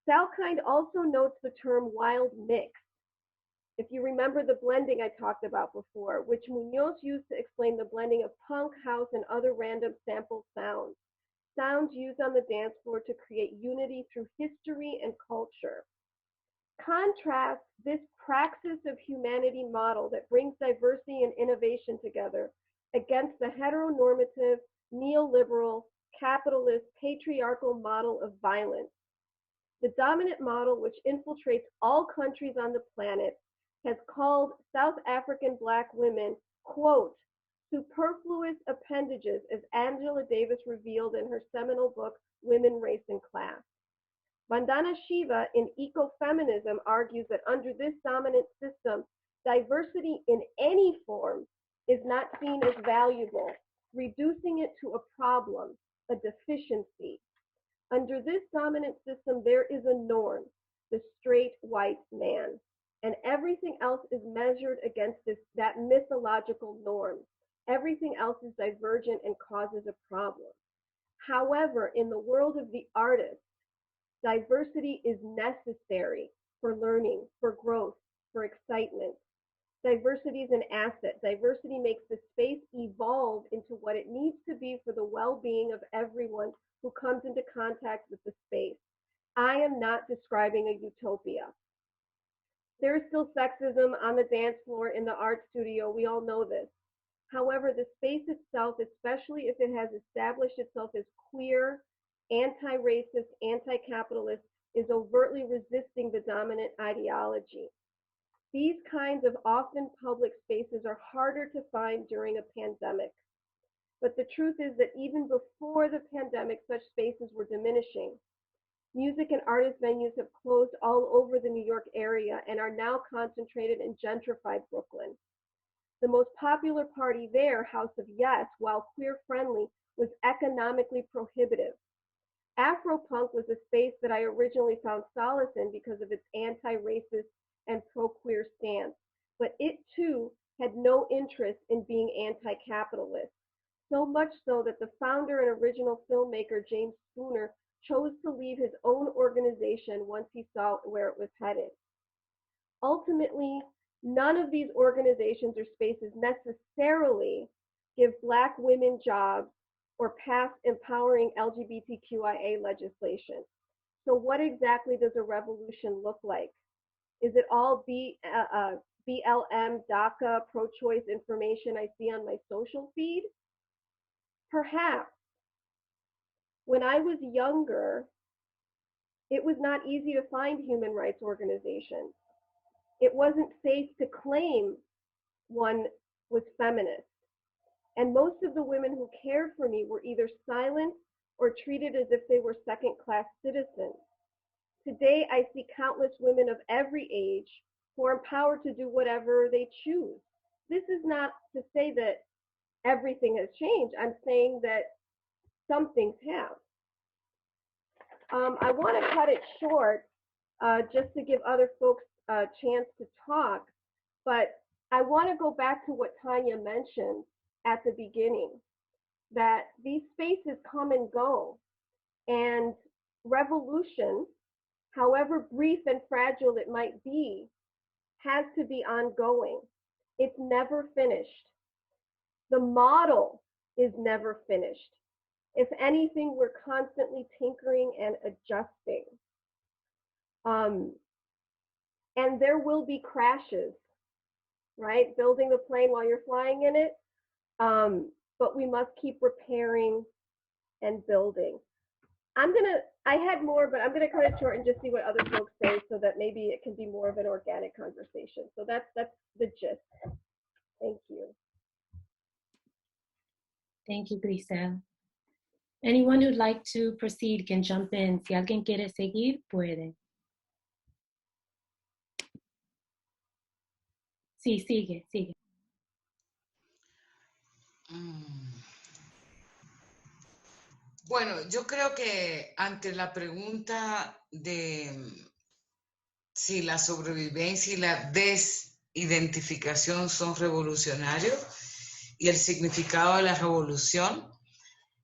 Salkind also notes the term wild mix. If you remember the blending I talked about before, which Munoz used to explain the blending of punk, house, and other random sample sounds, sounds used on the dance floor to create unity through history and culture. Contrast this praxis of humanity model that brings diversity and innovation together against the heteronormative, neoliberal, capitalist, patriarchal model of violence. The dominant model, which infiltrates all countries on the planet, has called South African Black women, quote, superfluous appendages, as Angela Davis revealed in her seminal book, Women, Race, and Class. Vandana Shiva in Ecofeminism argues that under this dominant system, diversity in any form is not seen as valuable, reducing it to a problem, a deficiency. Under this dominant system, there is a norm, the straight white man, and everything else is measured against that mythological norm. Everything else is divergent and causes a problem. However, in the world of the artist, diversity is necessary for learning, for growth, for excitement. Diversity is an asset. Diversity makes the space evolve into what it needs to be for the well-being of everyone who comes into contact with the space. I am not describing a utopia. There is still sexism on the dance floor, in the art studio. We all know this. However, the space itself, especially if it has established itself as queer, anti-racist, anti-capitalist, is overtly resisting the dominant ideology. These kinds of often public spaces are harder to find during a pandemic. But the truth is that even before the pandemic, such spaces were diminishing. Music and artist venues have closed all over the New York area and are now concentrated in gentrified Brooklyn. The most popular party there, House of Yes, while queer-friendly, was economically prohibitive. Afro-punk was a space that I originally found solace in because of its anti-racist and pro-queer stance, but it too had no interest in being anti-capitalist, so much so that the founder and original filmmaker, James Spooner, chose to leave his own organization once he saw where it was headed. Ultimately, none of these organizations or spaces necessarily give Black women jobs or pass empowering LGBTQIA legislation. So what exactly does a revolution look like? Is it all BLM, DACA, pro-choice information I see on my social feed? Perhaps. When I was younger, it was not easy to find human rights organizations. It wasn't safe to claim one was feminist. And most of the women who cared for me were either silent or treated as if they were second-class citizens. Today, I see countless women of every age who are empowered to do whatever they choose. This is not to say that everything has changed. I'm saying that some things have. I want to cut it short just to give other folks a chance to talk, but I want to go back to what Tanya mentioned at the beginning, that these spaces come and go, and revolution, however brief and fragile it might be, has to be ongoing. It's never finished. The model is never finished. If anything, we're constantly tinkering and adjusting. And there will be crashes, right? Building the plane while you're flying in it. But we must keep repairing and building. I had more, but I'm gonna cut it short and just see what other folks say so that maybe it can be more of an organic conversation. So that's the gist. Thank you. Thank you, Grisel. Anyone who'd like to proceed can jump in. Si alguien quiere seguir, puede. Sí, sigue. Bueno, yo creo que ante la pregunta de si la sobrevivencia y la desidentificación son revolucionarios y el significado de la revolución,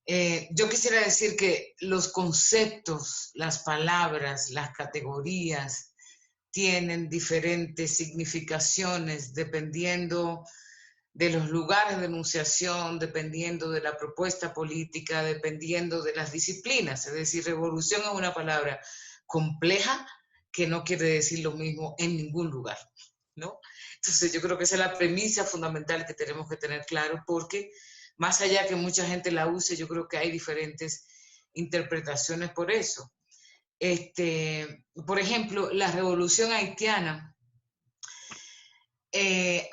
yo quisiera decir que los conceptos, las palabras, las categorías tienen diferentes significaciones dependiendo de los lugares de enunciación, dependiendo de la propuesta política, dependiendo de las disciplinas. Es decir, revolución es una palabra compleja que no quiere decir lo mismo en ningún lugar, ¿no? Entonces yo creo que esa es la premisa fundamental que tenemos que tener claro, porque más allá que mucha gente la use, yo creo que hay diferentes interpretaciones por eso. Por ejemplo, la revolución haitiana,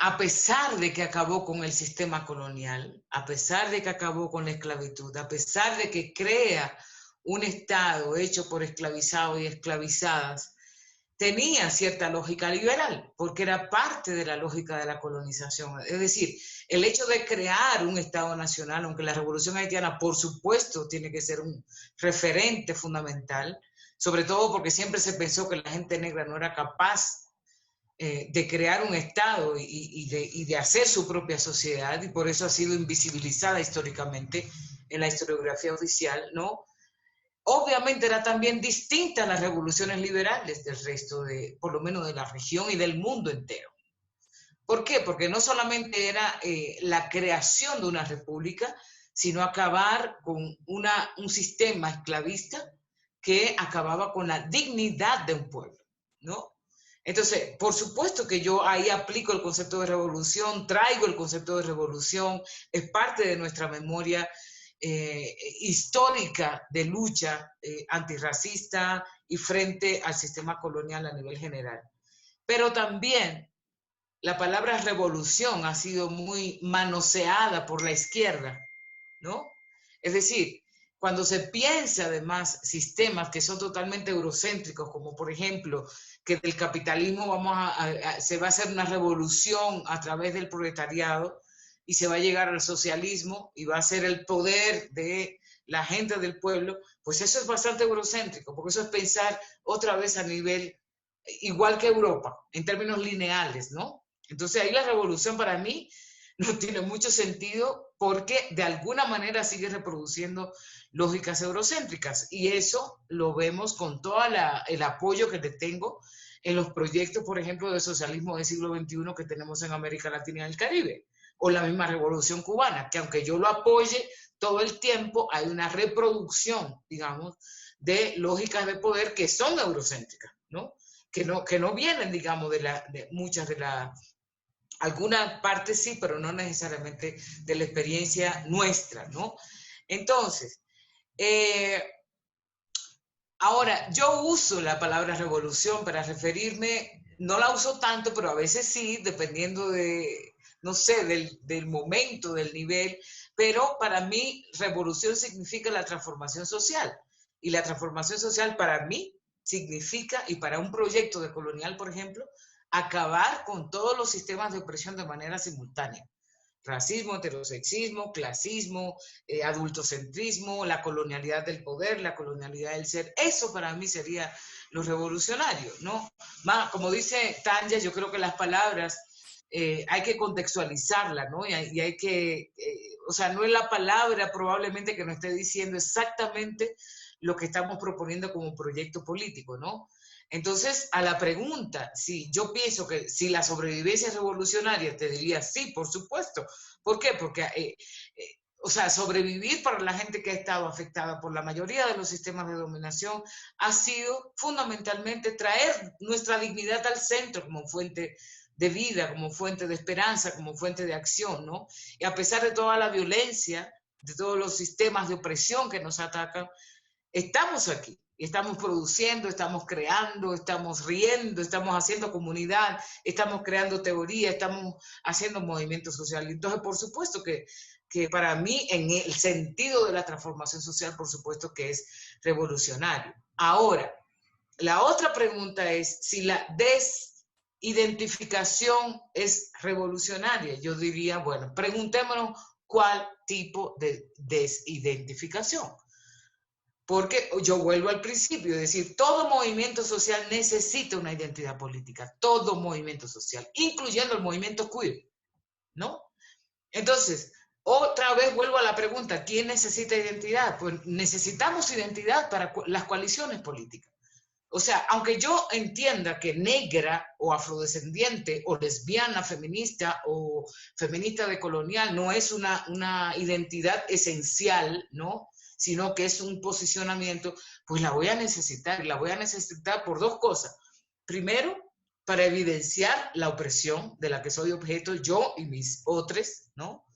a pesar de que acabó con el sistema colonial, a pesar de que acabó con la esclavitud, a pesar de que crea un Estado hecho por esclavizados y esclavizadas, tenía cierta lógica liberal, porque era parte de la lógica de la colonización. Es decir, el hecho de crear un Estado nacional, aunque la revolución haitiana, por supuesto, tiene que ser un referente fundamental, sobre todo porque siempre se pensó que la gente negra no era capaz de crear un Estado y de hacer su propia sociedad, y por eso ha sido invisibilizada históricamente en la historiografía oficial, ¿no? Obviamente era también distinta a las revoluciones liberales del resto por lo menos de la región y del mundo entero. ¿Por qué? Porque no solamente era la creación de una república, sino acabar con un sistema esclavista que acababa con la dignidad de un pueblo, ¿no? Entonces, por supuesto que yo ahí aplico el concepto de revolución, traigo el concepto de revolución, es parte de nuestra memoria histórica de lucha antirracista y frente al sistema colonial a nivel general. Pero también la palabra revolución ha sido muy manoseada por la izquierda, ¿no? Es decir, cuando se piensa además sistemas que son totalmente eurocéntricos, como por ejemplo que del capitalismo se va a hacer una revolución a través del proletariado y se va a llegar al socialismo y va a ser el poder de la gente del pueblo, pues eso es bastante eurocéntrico, porque eso es pensar otra vez a nivel igual que Europa, en términos lineales, ¿no? Entonces ahí la revolución para mí no tiene mucho sentido porque de alguna manera sigue reproduciendo lógicas eurocéntricas, y eso lo vemos con todo el apoyo que le tengo en los proyectos, por ejemplo, de socialismo del siglo XXI que tenemos en América Latina y el Caribe, o la misma revolución cubana, que aunque yo lo apoye todo el tiempo, hay una reproducción, digamos, de lógicas de poder que son eurocéntricas, ¿no? Que no vienen, digamos, de muchas de las, algunas partes sí, pero no necesariamente de la experiencia nuestra, ¿no? Entonces, ahora, yo uso la palabra revolución para referirme, no la uso tanto, pero a veces sí, dependiendo de, no sé, del momento, del nivel, pero para mí revolución significa la transformación social, y la transformación social para mí significa, y para un proyecto de colonial, por ejemplo, acabar con todos los sistemas de opresión de manera simultánea. Racismo, heterosexismo, clasismo, adultocentrismo, la colonialidad del poder, la colonialidad del ser. Eso para mí sería lo revolucionario, ¿no? Más, como dice Tanya, yo creo que las palabras hay que contextualizarlas, ¿no? Y hay que, o sea, no es la palabra probablemente que nos esté diciendo exactamente lo que estamos proponiendo como proyecto político, ¿no? Entonces, a la pregunta, si yo pienso que si la sobrevivencia es revolucionaria, te diría sí, por supuesto. ¿Por qué? Porque o sea, sobrevivir para la gente que ha estado afectada por la mayoría de los sistemas de dominación ha sido fundamentalmente traer nuestra dignidad al centro como fuente de vida, como fuente de esperanza, como fuente de acción, ¿no? Y a pesar de toda la violencia, de todos los sistemas de opresión que nos atacan, estamos aquí. Estamos produciendo, estamos creando, estamos riendo, estamos haciendo comunidad, estamos creando teoría, estamos haciendo movimiento social. Entonces, por supuesto que para mí, en el sentido de la transformación social, por supuesto que es revolucionario. Ahora, la otra pregunta es si la desidentificación es revolucionaria. Yo diría, bueno, preguntémonos cuál tipo de desidentificación. Porque yo vuelvo al principio, es decir, todo movimiento social necesita una identidad política, todo movimiento social, incluyendo el movimiento queer, ¿no? Entonces, otra vez vuelvo a la pregunta, ¿quién necesita identidad? Pues necesitamos identidad para las coaliciones políticas. O sea, aunque yo entienda que negra o afrodescendiente o lesbiana feminista o feminista decolonial no es una identidad esencial, ¿no? Sino que es un posicionamiento, pues la voy a necesitar. La voy a necesitar por dos cosas. Primero, para evidenciar la opresión de la que soy objeto yo y mis otros, ¿no?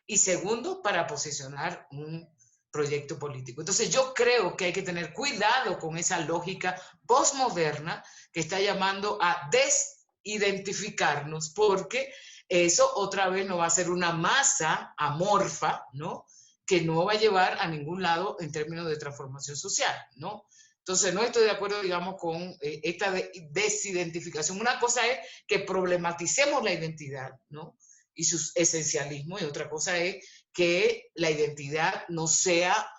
Y segundo, para posicionar un proyecto político. Entonces yo creo que hay que tener cuidado con esa lógica postmoderna que está llamando a desidentificarnos, porque eso otra vez nos va a hacer una masa amorfa, ¿no? Que no va a llevar a ningún lado en términos de transformación social, ¿no? Entonces no estoy de acuerdo, digamos, con esta desidentificación. Una cosa es que problematicemos la identidad, ¿no? Y su esencialismo, y otra cosa es que la identidad no sea,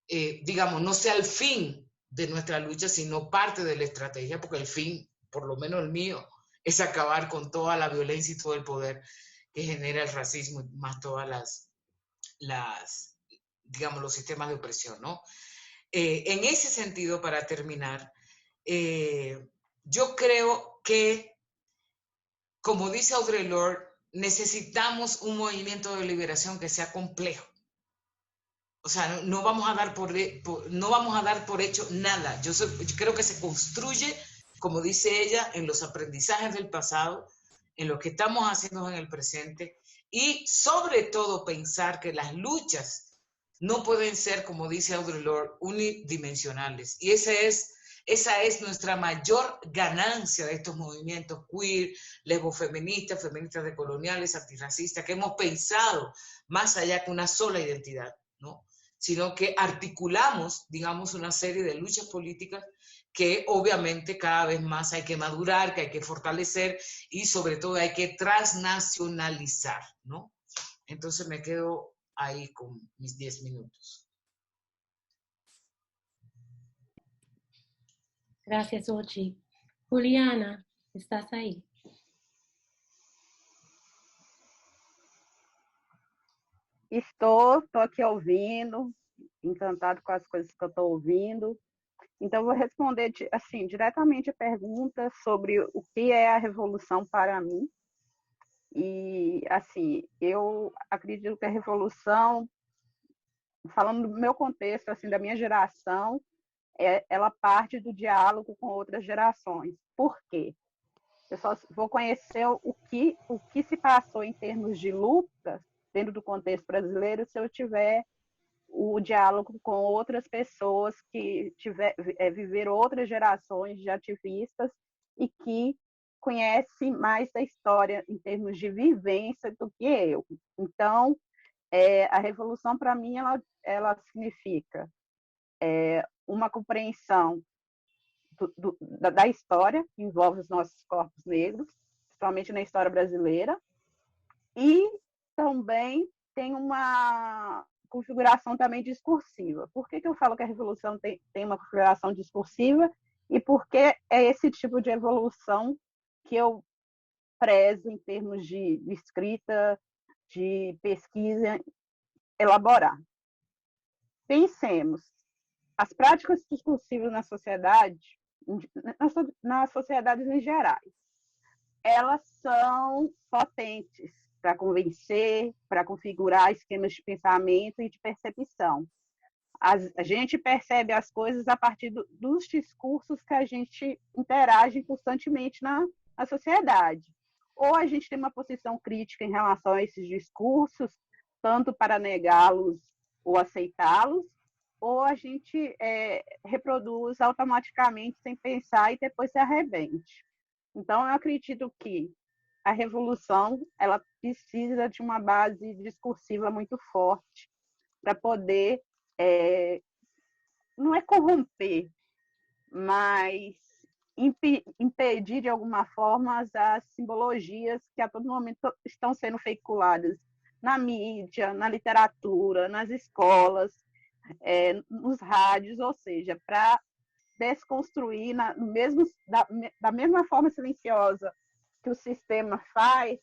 digamos, no sea el fin de nuestra lucha, sino parte de la estrategia, porque el fin, por lo menos el mío, es acabar con toda la violencia y todo el poder que genera el racismo, más todas digamos, los sistemas de opresión, ¿no? En ese sentido, para terminar, yo creo que, como dice Audre Lorde, necesitamos un movimiento de liberación que sea complejo. O sea, no vamos a dar por hecho nada. Yo creo que se construye, como dice ella, en los aprendizajes del pasado, en lo que estamos haciendo en el presente, y sobre todo pensar que las luchas no pueden ser, como dice Audre Lorde, unidimensionales. Y esa es nuestra mayor ganancia de estos movimientos queer, lesbofeministas, feministas decoloniales, antirracistas, que hemos pensado más allá que una sola identidad, ¿no? Sino que articulamos, digamos, una serie de luchas políticas que obviamente cada vez más hay que madurar, que hay que fortalecer y sobre todo hay que transnacionalizar, ¿no? Entonces me quedo ahí con mis 10 minutos. Gracias, Ochy. Juliana, ¿estás ahí? Estou aqui ouvindo, encantado com as coisas que eu estou ouvindo. Então, vou responder assim, diretamente a pergunta sobre o que é a revolução para mim. E, assim, eu acredito que a revolução, falando do meu contexto, assim, da minha geração, ela parte do diálogo com outras gerações. Por quê? Eu só vou conhecer o que se passou em termos de lutas dentro do contexto brasileiro se eu tiver o diálogo com outras pessoas que viveram outras gerações de ativistas e que conhecem mais da história em termos de vivência do que eu. Então, a revolução, para mim, ela significa uma compreensão da história que envolve os nossos corpos negros, principalmente na história brasileira, e também tem uma configuração também discursiva. Por que eu falo que a revolução tem uma configuração discursiva e por que é esse tipo de evolução que eu prezo em termos de escrita, de pesquisa, elaborar? Pensemos, as práticas discursivas na sociedade, nas sociedades em gerais, elas são potentes, para convencer, para configurar esquemas de pensamento e de percepção. A gente percebe as coisas a partir dos discursos que a gente interage constantemente na sociedade. Ou a gente tem uma posição crítica em relação a esses discursos, tanto para negá-los ou aceitá-los, ou a gente reproduz automaticamente sem pensar e depois se arrepende. Então, eu acredito que a revolução ela precisa de uma base discursiva muito forte para poder, não é corromper, mas impedir de alguma forma as simbologias que a todo momento estão sendo veiculadas na mídia, na literatura, nas escolas, nos rádios, ou seja, para desconstruir da mesma forma silenciosa que o sistema faz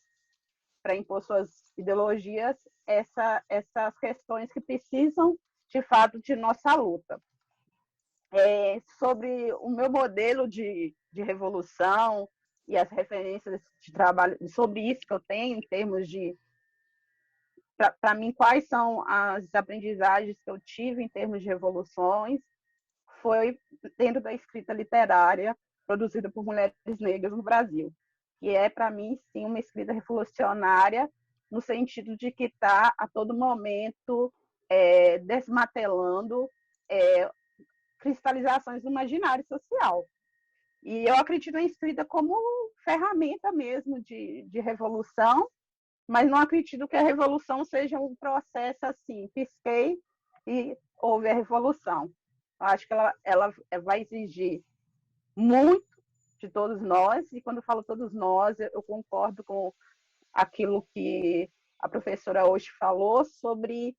para impor suas ideologias, essas questões que precisam, de fato, de nossa luta. Sobre o meu modelo de revolução e as referências de trabalho, sobre isso que eu tenho, em termos de, para mim, quais são as aprendizagens que eu tive em termos de revoluções, foi dentro da escrita literária produzida por mulheres negras no Brasil, que para mim, sim, uma escrita revolucionária, no sentido de que está, a todo momento, desmatelando cristalizações do imaginário social. E eu acredito na escrita como ferramenta mesmo de revolução, mas não acredito que a revolução seja um processo assim, pisquei e houve a revolução. Eu acho que ela vai exigir muito de todos nós, e quando eu falo todos nós, eu concordo com aquilo que a professora hoje falou sobre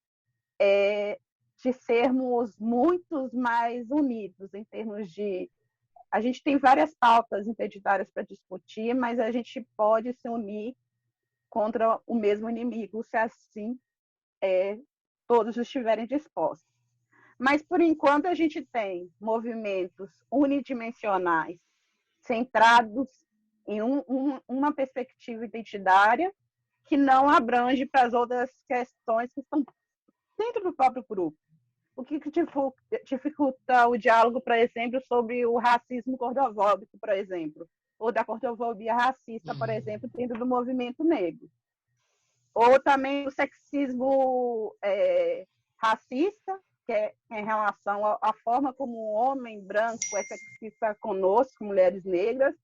de sermos muitos mais unidos em termos de... A gente tem várias pautas identitárias para discutir, mas a gente pode se unir contra o mesmo inimigo, se assim todos estiverem dispostos. Mas, por enquanto, a gente tem movimentos unidimensionais, centrados em uma perspectiva identitária, que não abrange para as outras questões que estão dentro do próprio grupo. O que dificulta o diálogo, por exemplo, sobre o racismo gordofóbico, por exemplo, ou da gordofobia racista, por exemplo, dentro do movimento negro. Ou também o sexismo racista, que é em relação à forma como o homem branco é sexista conosco, mulheres negras,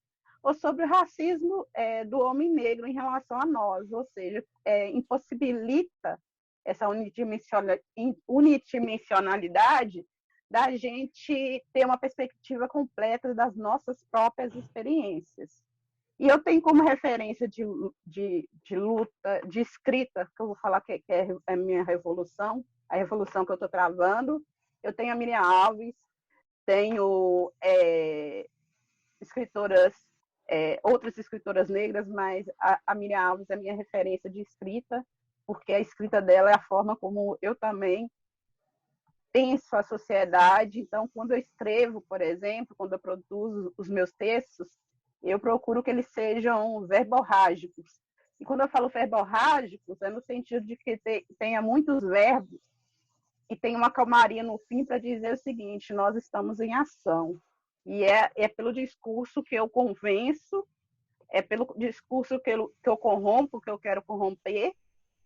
ou sobre o racismo do homem negro em relação a nós, ou seja, impossibilita essa unidimensionalidade da gente ter uma perspectiva completa das nossas próprias experiências. E eu tenho como referência de luta, de escrita, que eu vou falar que é a minha revolução, a revolução que eu estou travando. Eu tenho a Miriam Alves, tenho escritoras, outras escritoras negras, mas a Miriam Alves é a minha referência de escrita, porque a escrita dela é a forma como eu também penso a sociedade. Então, quando eu escrevo, por exemplo, quando eu produzo os meus textos, eu procuro que eles sejam verborrágicos. E quando eu falo verborrágicos, é no sentido de que tenha muitos verbos e tenha uma calmaria no fim para dizer o seguinte: nós estamos em ação. E é pelo discurso que eu convenço, é pelo discurso que eu corrompo, que eu quero corromper.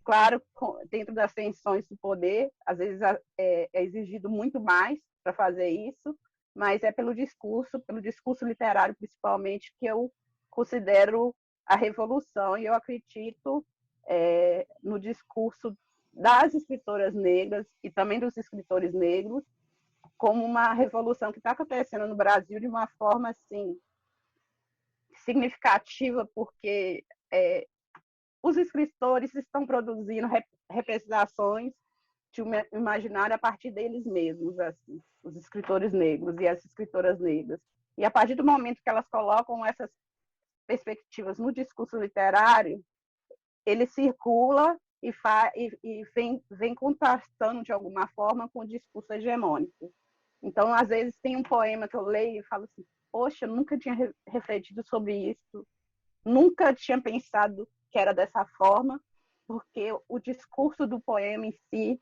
Claro, dentro das tensões do poder, às vezes é exigido muito mais para fazer isso, mas é pelo discurso literário, principalmente, que eu considero a revolução. E eu acredito no discurso das escritoras negras e também dos escritores negros como uma revolução que está acontecendo no Brasil de uma forma assim, significativa, porque os escritores estão produzindo representações de um imaginário a partir deles mesmos, assim, os escritores negros e as escritoras negras. E a partir do momento que elas colocam essas perspectivas no discurso literário, ele circula e vem contrastando de alguma forma com o discurso hegemônico. Então, às vezes, tem um poema que eu leio e falo assim: poxa, eu nunca tinha refletido sobre isso, nunca tinha pensado que era dessa forma, porque o discurso do poema em si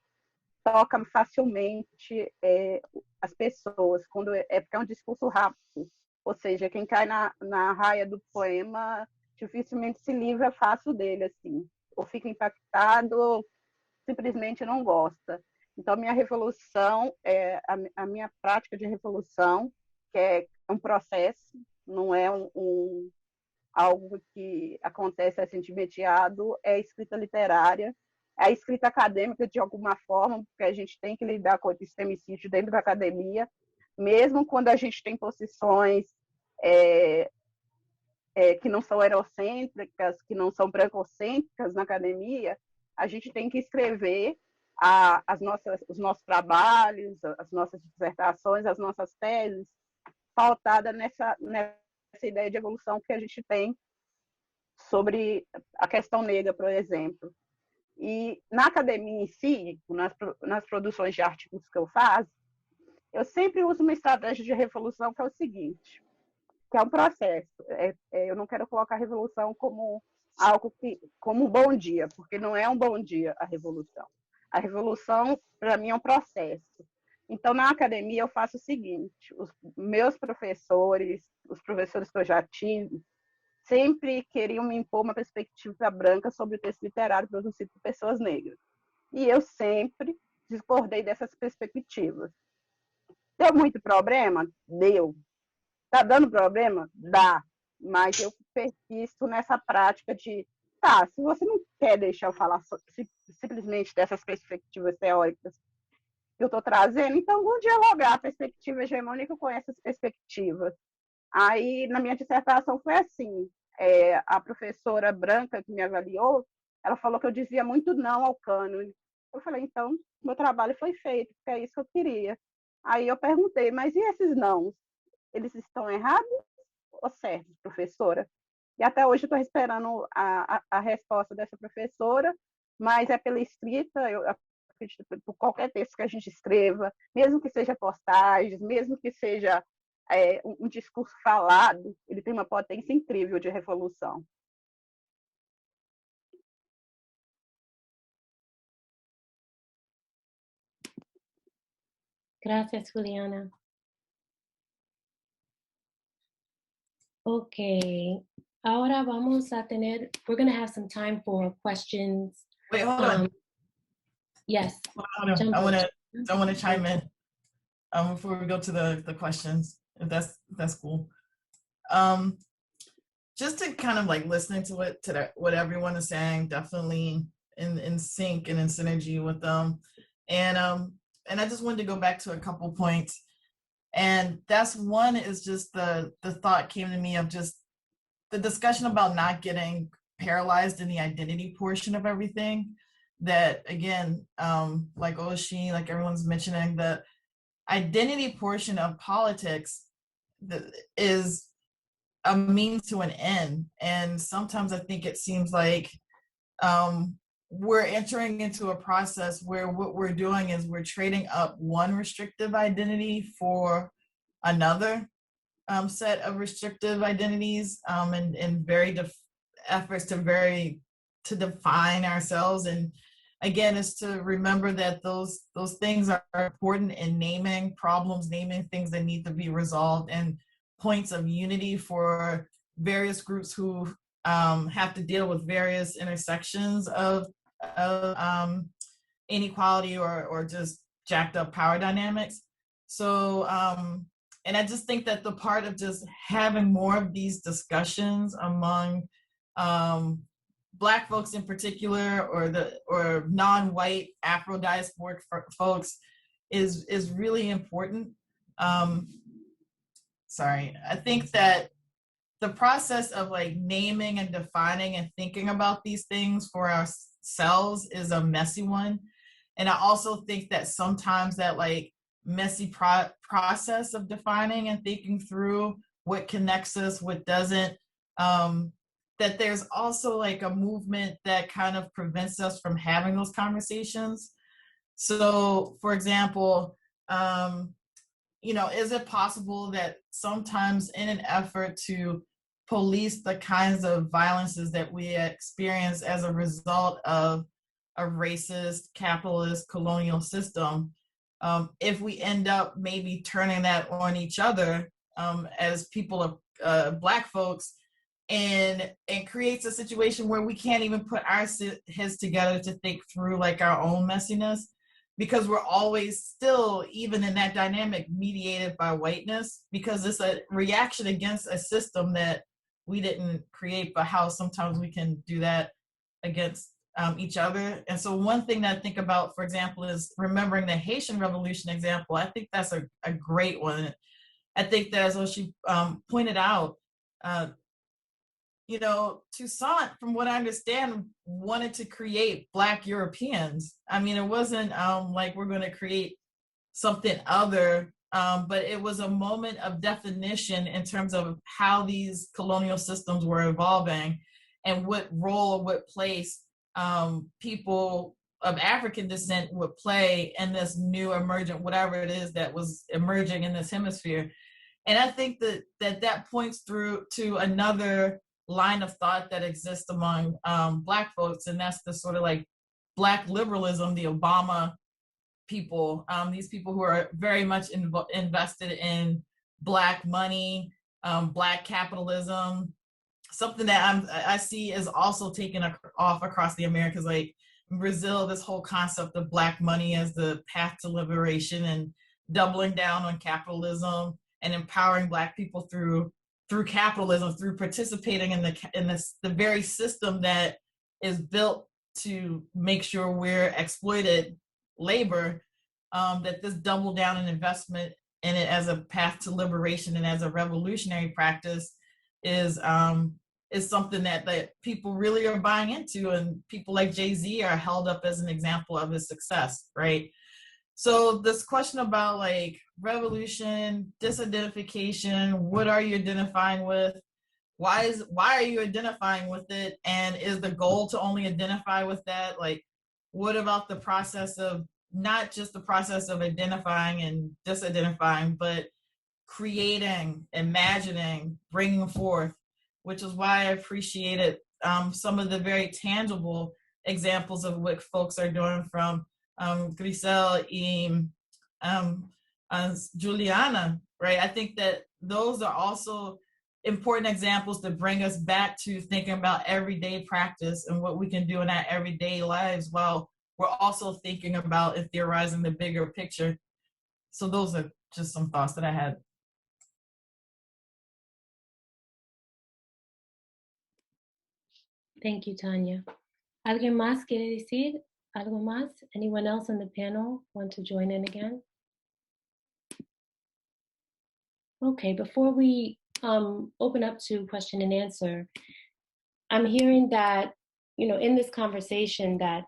toca facilmente as pessoas, porque é um discurso rápido, ou seja, quem cai na raia do poema dificilmente se livra fácil dele, assim, ou fica impactado ou simplesmente não gosta. Então, minha revolução, a minha prática de revolução, que é um processo, não é algo que acontece assim de imediato, é a escrita literária, é a escrita acadêmica de alguma forma, porque a gente tem que lidar com o epistemicídio dentro da academia, mesmo quando a gente tem posições que não são eurocêntricas, que não são brancocêntricas na academia, a gente tem que escrever os nossos trabalhos, as nossas dissertações, as nossas teses, pautada nessa ideia de evolução que a gente tem sobre a questão negra, por exemplo. E na academia em si, nas produções de artigos que eu faço, eu sempre uso uma estratégia de revolução que é o seguinte, que é um processo. Eu não quero colocar a revolução como algo como um bom dia, porque não é um bom dia a revolução. A revolução, para mim, é um processo. Então, na academia, eu faço o seguinte, os meus professores, os professores que eu já tive, sempre queriam me impor uma perspectiva branca sobre o texto literário produzido por pessoas negras. E eu sempre discordei dessas perspectivas. Deu muito problema? Deu. Está dando problema? Dá. Mas eu persisto nessa prática de, se você não quer deixar eu falar simplesmente dessas perspectivas teóricas que eu estou trazendo, então vamos dialogar a perspectiva hegemônica com essas perspectivas. Aí, na minha dissertação, foi assim, a professora branca que me avaliou, ela falou que eu dizia muito não ao cânone. Eu falei, então, meu trabalho foi feito, porque é isso que eu queria. Aí eu perguntei, mas e esses não? Eles estão errados ou certos, professora? E até hoje eu estou esperando a resposta dessa professora, mas é pela escrita, eu acredito, por qualquer texto que a gente escreva, mesmo que seja postagens, mesmo que seja um discurso falado, ele tem uma potência incrível de revolução. Gracias, Juliana. Okay, ahora vamos a tener, we're going to have some time for questions. Wait, hold on. Yes. Hold on. I want to chime in before we go to the questions, if that's cool. Just to kind of like listening to what everyone is saying, definitely in sync and in synergy with them. And I just wanted to go back to a couple points. And that's one is just the thought came to me of just the discussion about not getting paralyzed in the identity portion of everything. That again, like Ochy, like everyone's mentioning, the identity portion of politics is a means to an end. And sometimes I think it seems like we're entering into a process where what we're doing is we're trading up one restrictive identity for another set of restrictive identities and very efforts to define ourselves. And again, is to remember that those things are important in naming problems, naming things that need to be resolved, and points of unity for various groups who have to deal with various intersections of inequality or just jacked up power dynamics. So, and I just think that the part of just having more of these discussions among Black folks in particular, or non-white Afro-diasporic folks is really important. I think that the process of like naming and defining and thinking about these things for ourselves is a messy one. And I also think that sometimes that like messy process of defining and thinking through what connects us, what doesn't, that there's also like a movement that kind of prevents us from having those conversations. So, for example, is it possible that sometimes in an effort to police the kinds of violences that we experience as a result of a racist, capitalist, colonial system, if we end up maybe turning that on each other as people of Black folks, and creates a situation where we can't even put our heads together to think through like our own messiness, because we're always still, even in that dynamic, mediated by whiteness, because it's a reaction against a system that we didn't create, but how sometimes we can do that against each other. And so one thing that I think about, for example, is remembering the Haitian Revolution example. I think that's a great one. I think that, as Ochy pointed out, you know, Toussaint, from what I understand, wanted to create Black Europeans. I mean, it wasn't like we're going to create something other, but it was a moment of definition in terms of how these colonial systems were evolving and what role, what place people of African descent would play in this new emergent, whatever it is that was emerging in this hemisphere. And I think that points through to another line of thought that exists among Black folks, and that's the sort of like Black liberalism, the Obama people, these people who are very much invested in Black money, Black capitalism, something that I see is also taken off across the Americas. Like in Brazil, this whole concept of Black money as the path to liberation and doubling down on capitalism and empowering Black people through capitalism, through participating in the very system that is built to make sure we're exploited labor, that this double down and investment in it as a path to liberation and as a revolutionary practice is something that people really are buying into, and people like Jay-Z are held up as an example of his success, right? So this question about like revolution, disidentification, what are you identifying with? Why are you identifying with it? And is the goal to only identify with that? Like, what about the process of not just the process of identifying and disidentifying, but creating, imagining, bringing forth, which is why I appreciated some of the very tangible examples of what folks are doing from Grisel and Juliana, right? I think that those are also important examples to bring us back to thinking about everyday practice and what we can do in our everyday lives while we're also thinking about and theorizing the bigger picture. So those are just some thoughts that I had. Thank you, Tanya. ¿Alguien más quiere decir algo más? Anyone else on the panel want to join in again? Okay, before we open up to question and answer, I'm hearing that, you know, in this conversation that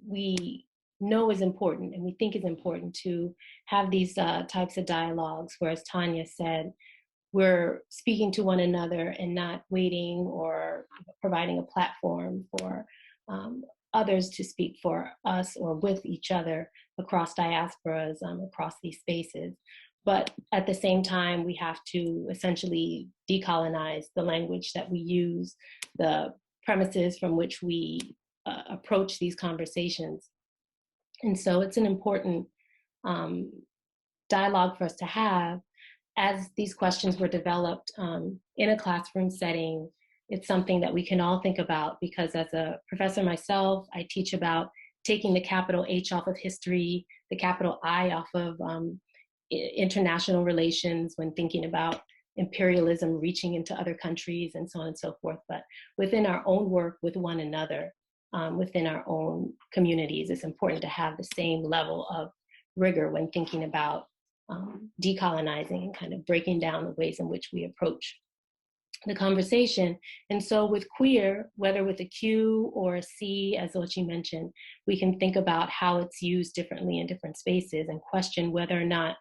we know is important and we think is important to have these types of dialogues, where, as Tanya said, we're speaking to one another and not waiting or providing a platform for others to speak for us or with each other across diasporas, across these spaces. But at the same time, we have to essentially decolonize the language that we use, the premises from which we approach these conversations. And so it's an important dialogue for us to have. As these questions were developed in a classroom setting, it's something that we can all think about, because as a professor myself, I teach about taking the capital H off of history, the capital I off of international relations when thinking about imperialism reaching into other countries and so on and so forth. But within our own work with one another, within our own communities, it's important to have the same level of rigor when thinking about decolonizing and kind of breaking down the ways in which we approach the conversation. And so with queer, whether with a Q or a C, as Ochy mentioned, we can think about how it's used differently in different spaces and question whether or not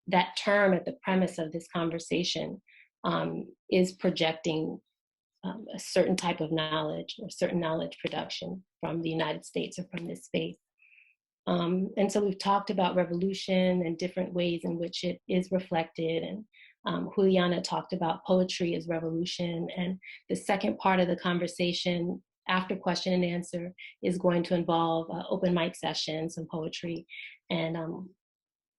that term at the premise of this conversation is projecting a certain type of knowledge or certain knowledge production from the United States or from this space. And so we've talked about revolution and different ways in which it is reflected, and Juliana talked about poetry as revolution, and the second part of the conversation after question and answer is going to involve open mic sessions, some poetry, and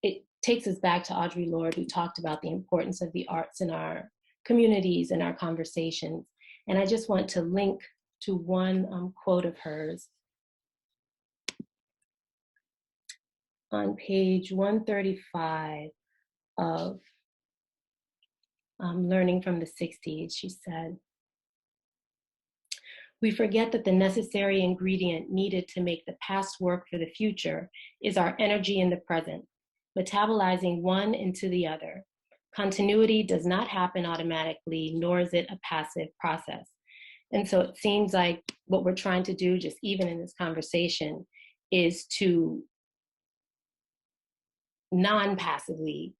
it takes us back to Audre Lorde, who talked about the importance of the arts in our communities and our conversations. And I just want to link to one quote of hers on page 135 of Learning from the 60s. She said, "We forget that the necessary ingredient needed to make the past work for the future is our energy in the present, metabolizing one into the other. Continuity does not happen automatically, nor is it a passive process." And so it seems like what we're trying to do, just even in this conversation, is to non-passively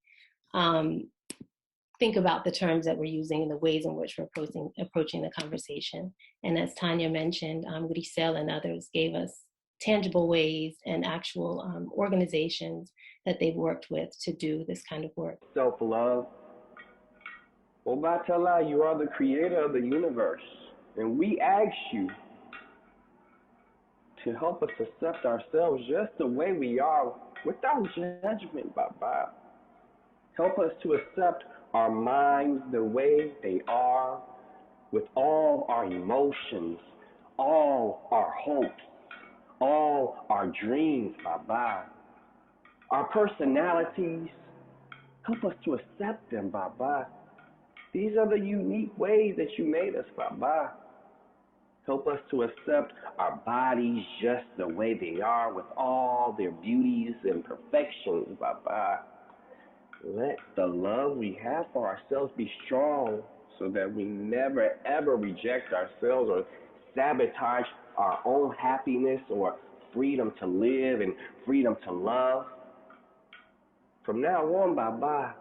think about the terms that we're using and the ways in which we're approaching the conversation. And as Tanya mentioned, Grisel and others gave us tangible ways and actual organizations that they've worked with to do this kind of work. Self-love. Obatala, you are the creator of the universe. And we ask you to help us accept ourselves just the way we are without judgment, Baba. Help us to accept our minds the way they are, with all our emotions, all our hopes, all our dreams, Baba. Our personalities, help us to accept them, Baba. These are the unique ways that you made us, Baba. Help us to accept our bodies just the way they are, with all their beauties and perfections, Baba. Let the love we have for ourselves be strong so that we never ever reject ourselves or sabotage our own happiness or freedom to live and freedom to love. From now on, Baba,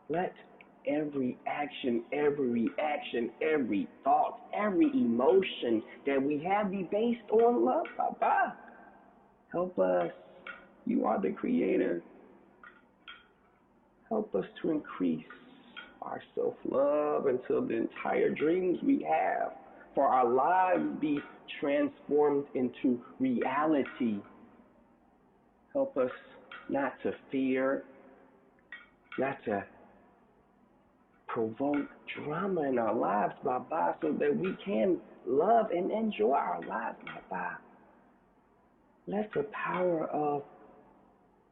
let every action, every reaction, every thought, every emotion that we have be based on love, Baba. Help us. You are the creator. Help us to increase our self-love until the entire dreams we have for our lives be transformed into reality. Help us not to fear, not to provoke drama in our lives, Baba, so that we can love and enjoy our lives, Baba. Let the power of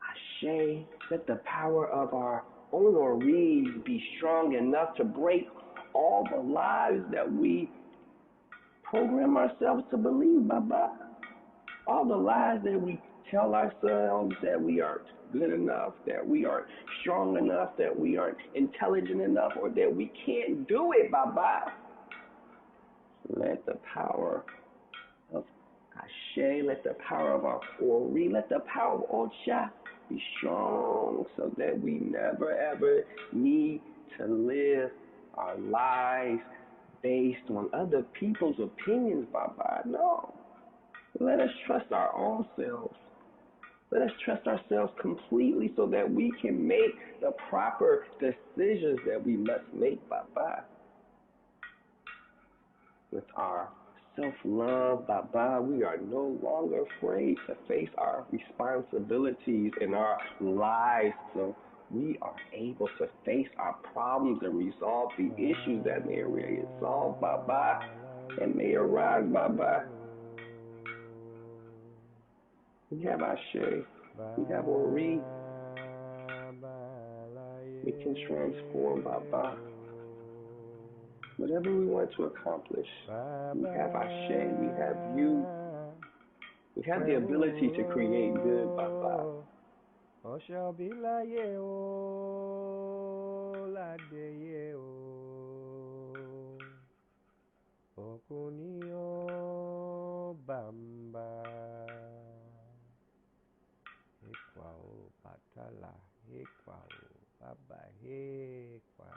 Ashe, let the power of our Honorees be strong enough to break all the lies that we program ourselves to believe, Baba. All the lies that we tell ourselves that we aren't good enough, that we aren't strong enough, that we aren't intelligent enough, or that we can't do it, Baba. Let the power of Ashe, let the power of our Ori, let the power of Ocha be strong so that we never ever need to live our lives based on other people's opinions, Baba. No. Let us trust our own selves. Let us trust ourselves completely so that we can make the proper decisions that we must make, Baba. With our self-love, Baba, we are no longer afraid to face our responsibilities in our lives, so we are able to face our problems and resolve the issues that may resolve, Baba, and may arise, Baba. We have Ashe, we have Ori. We can transform, Baba. Whatever we want to accomplish, we have Ashe, we have you. We have the ability to create good, Baba. Ekwao batala, ekwao baba, ekwa.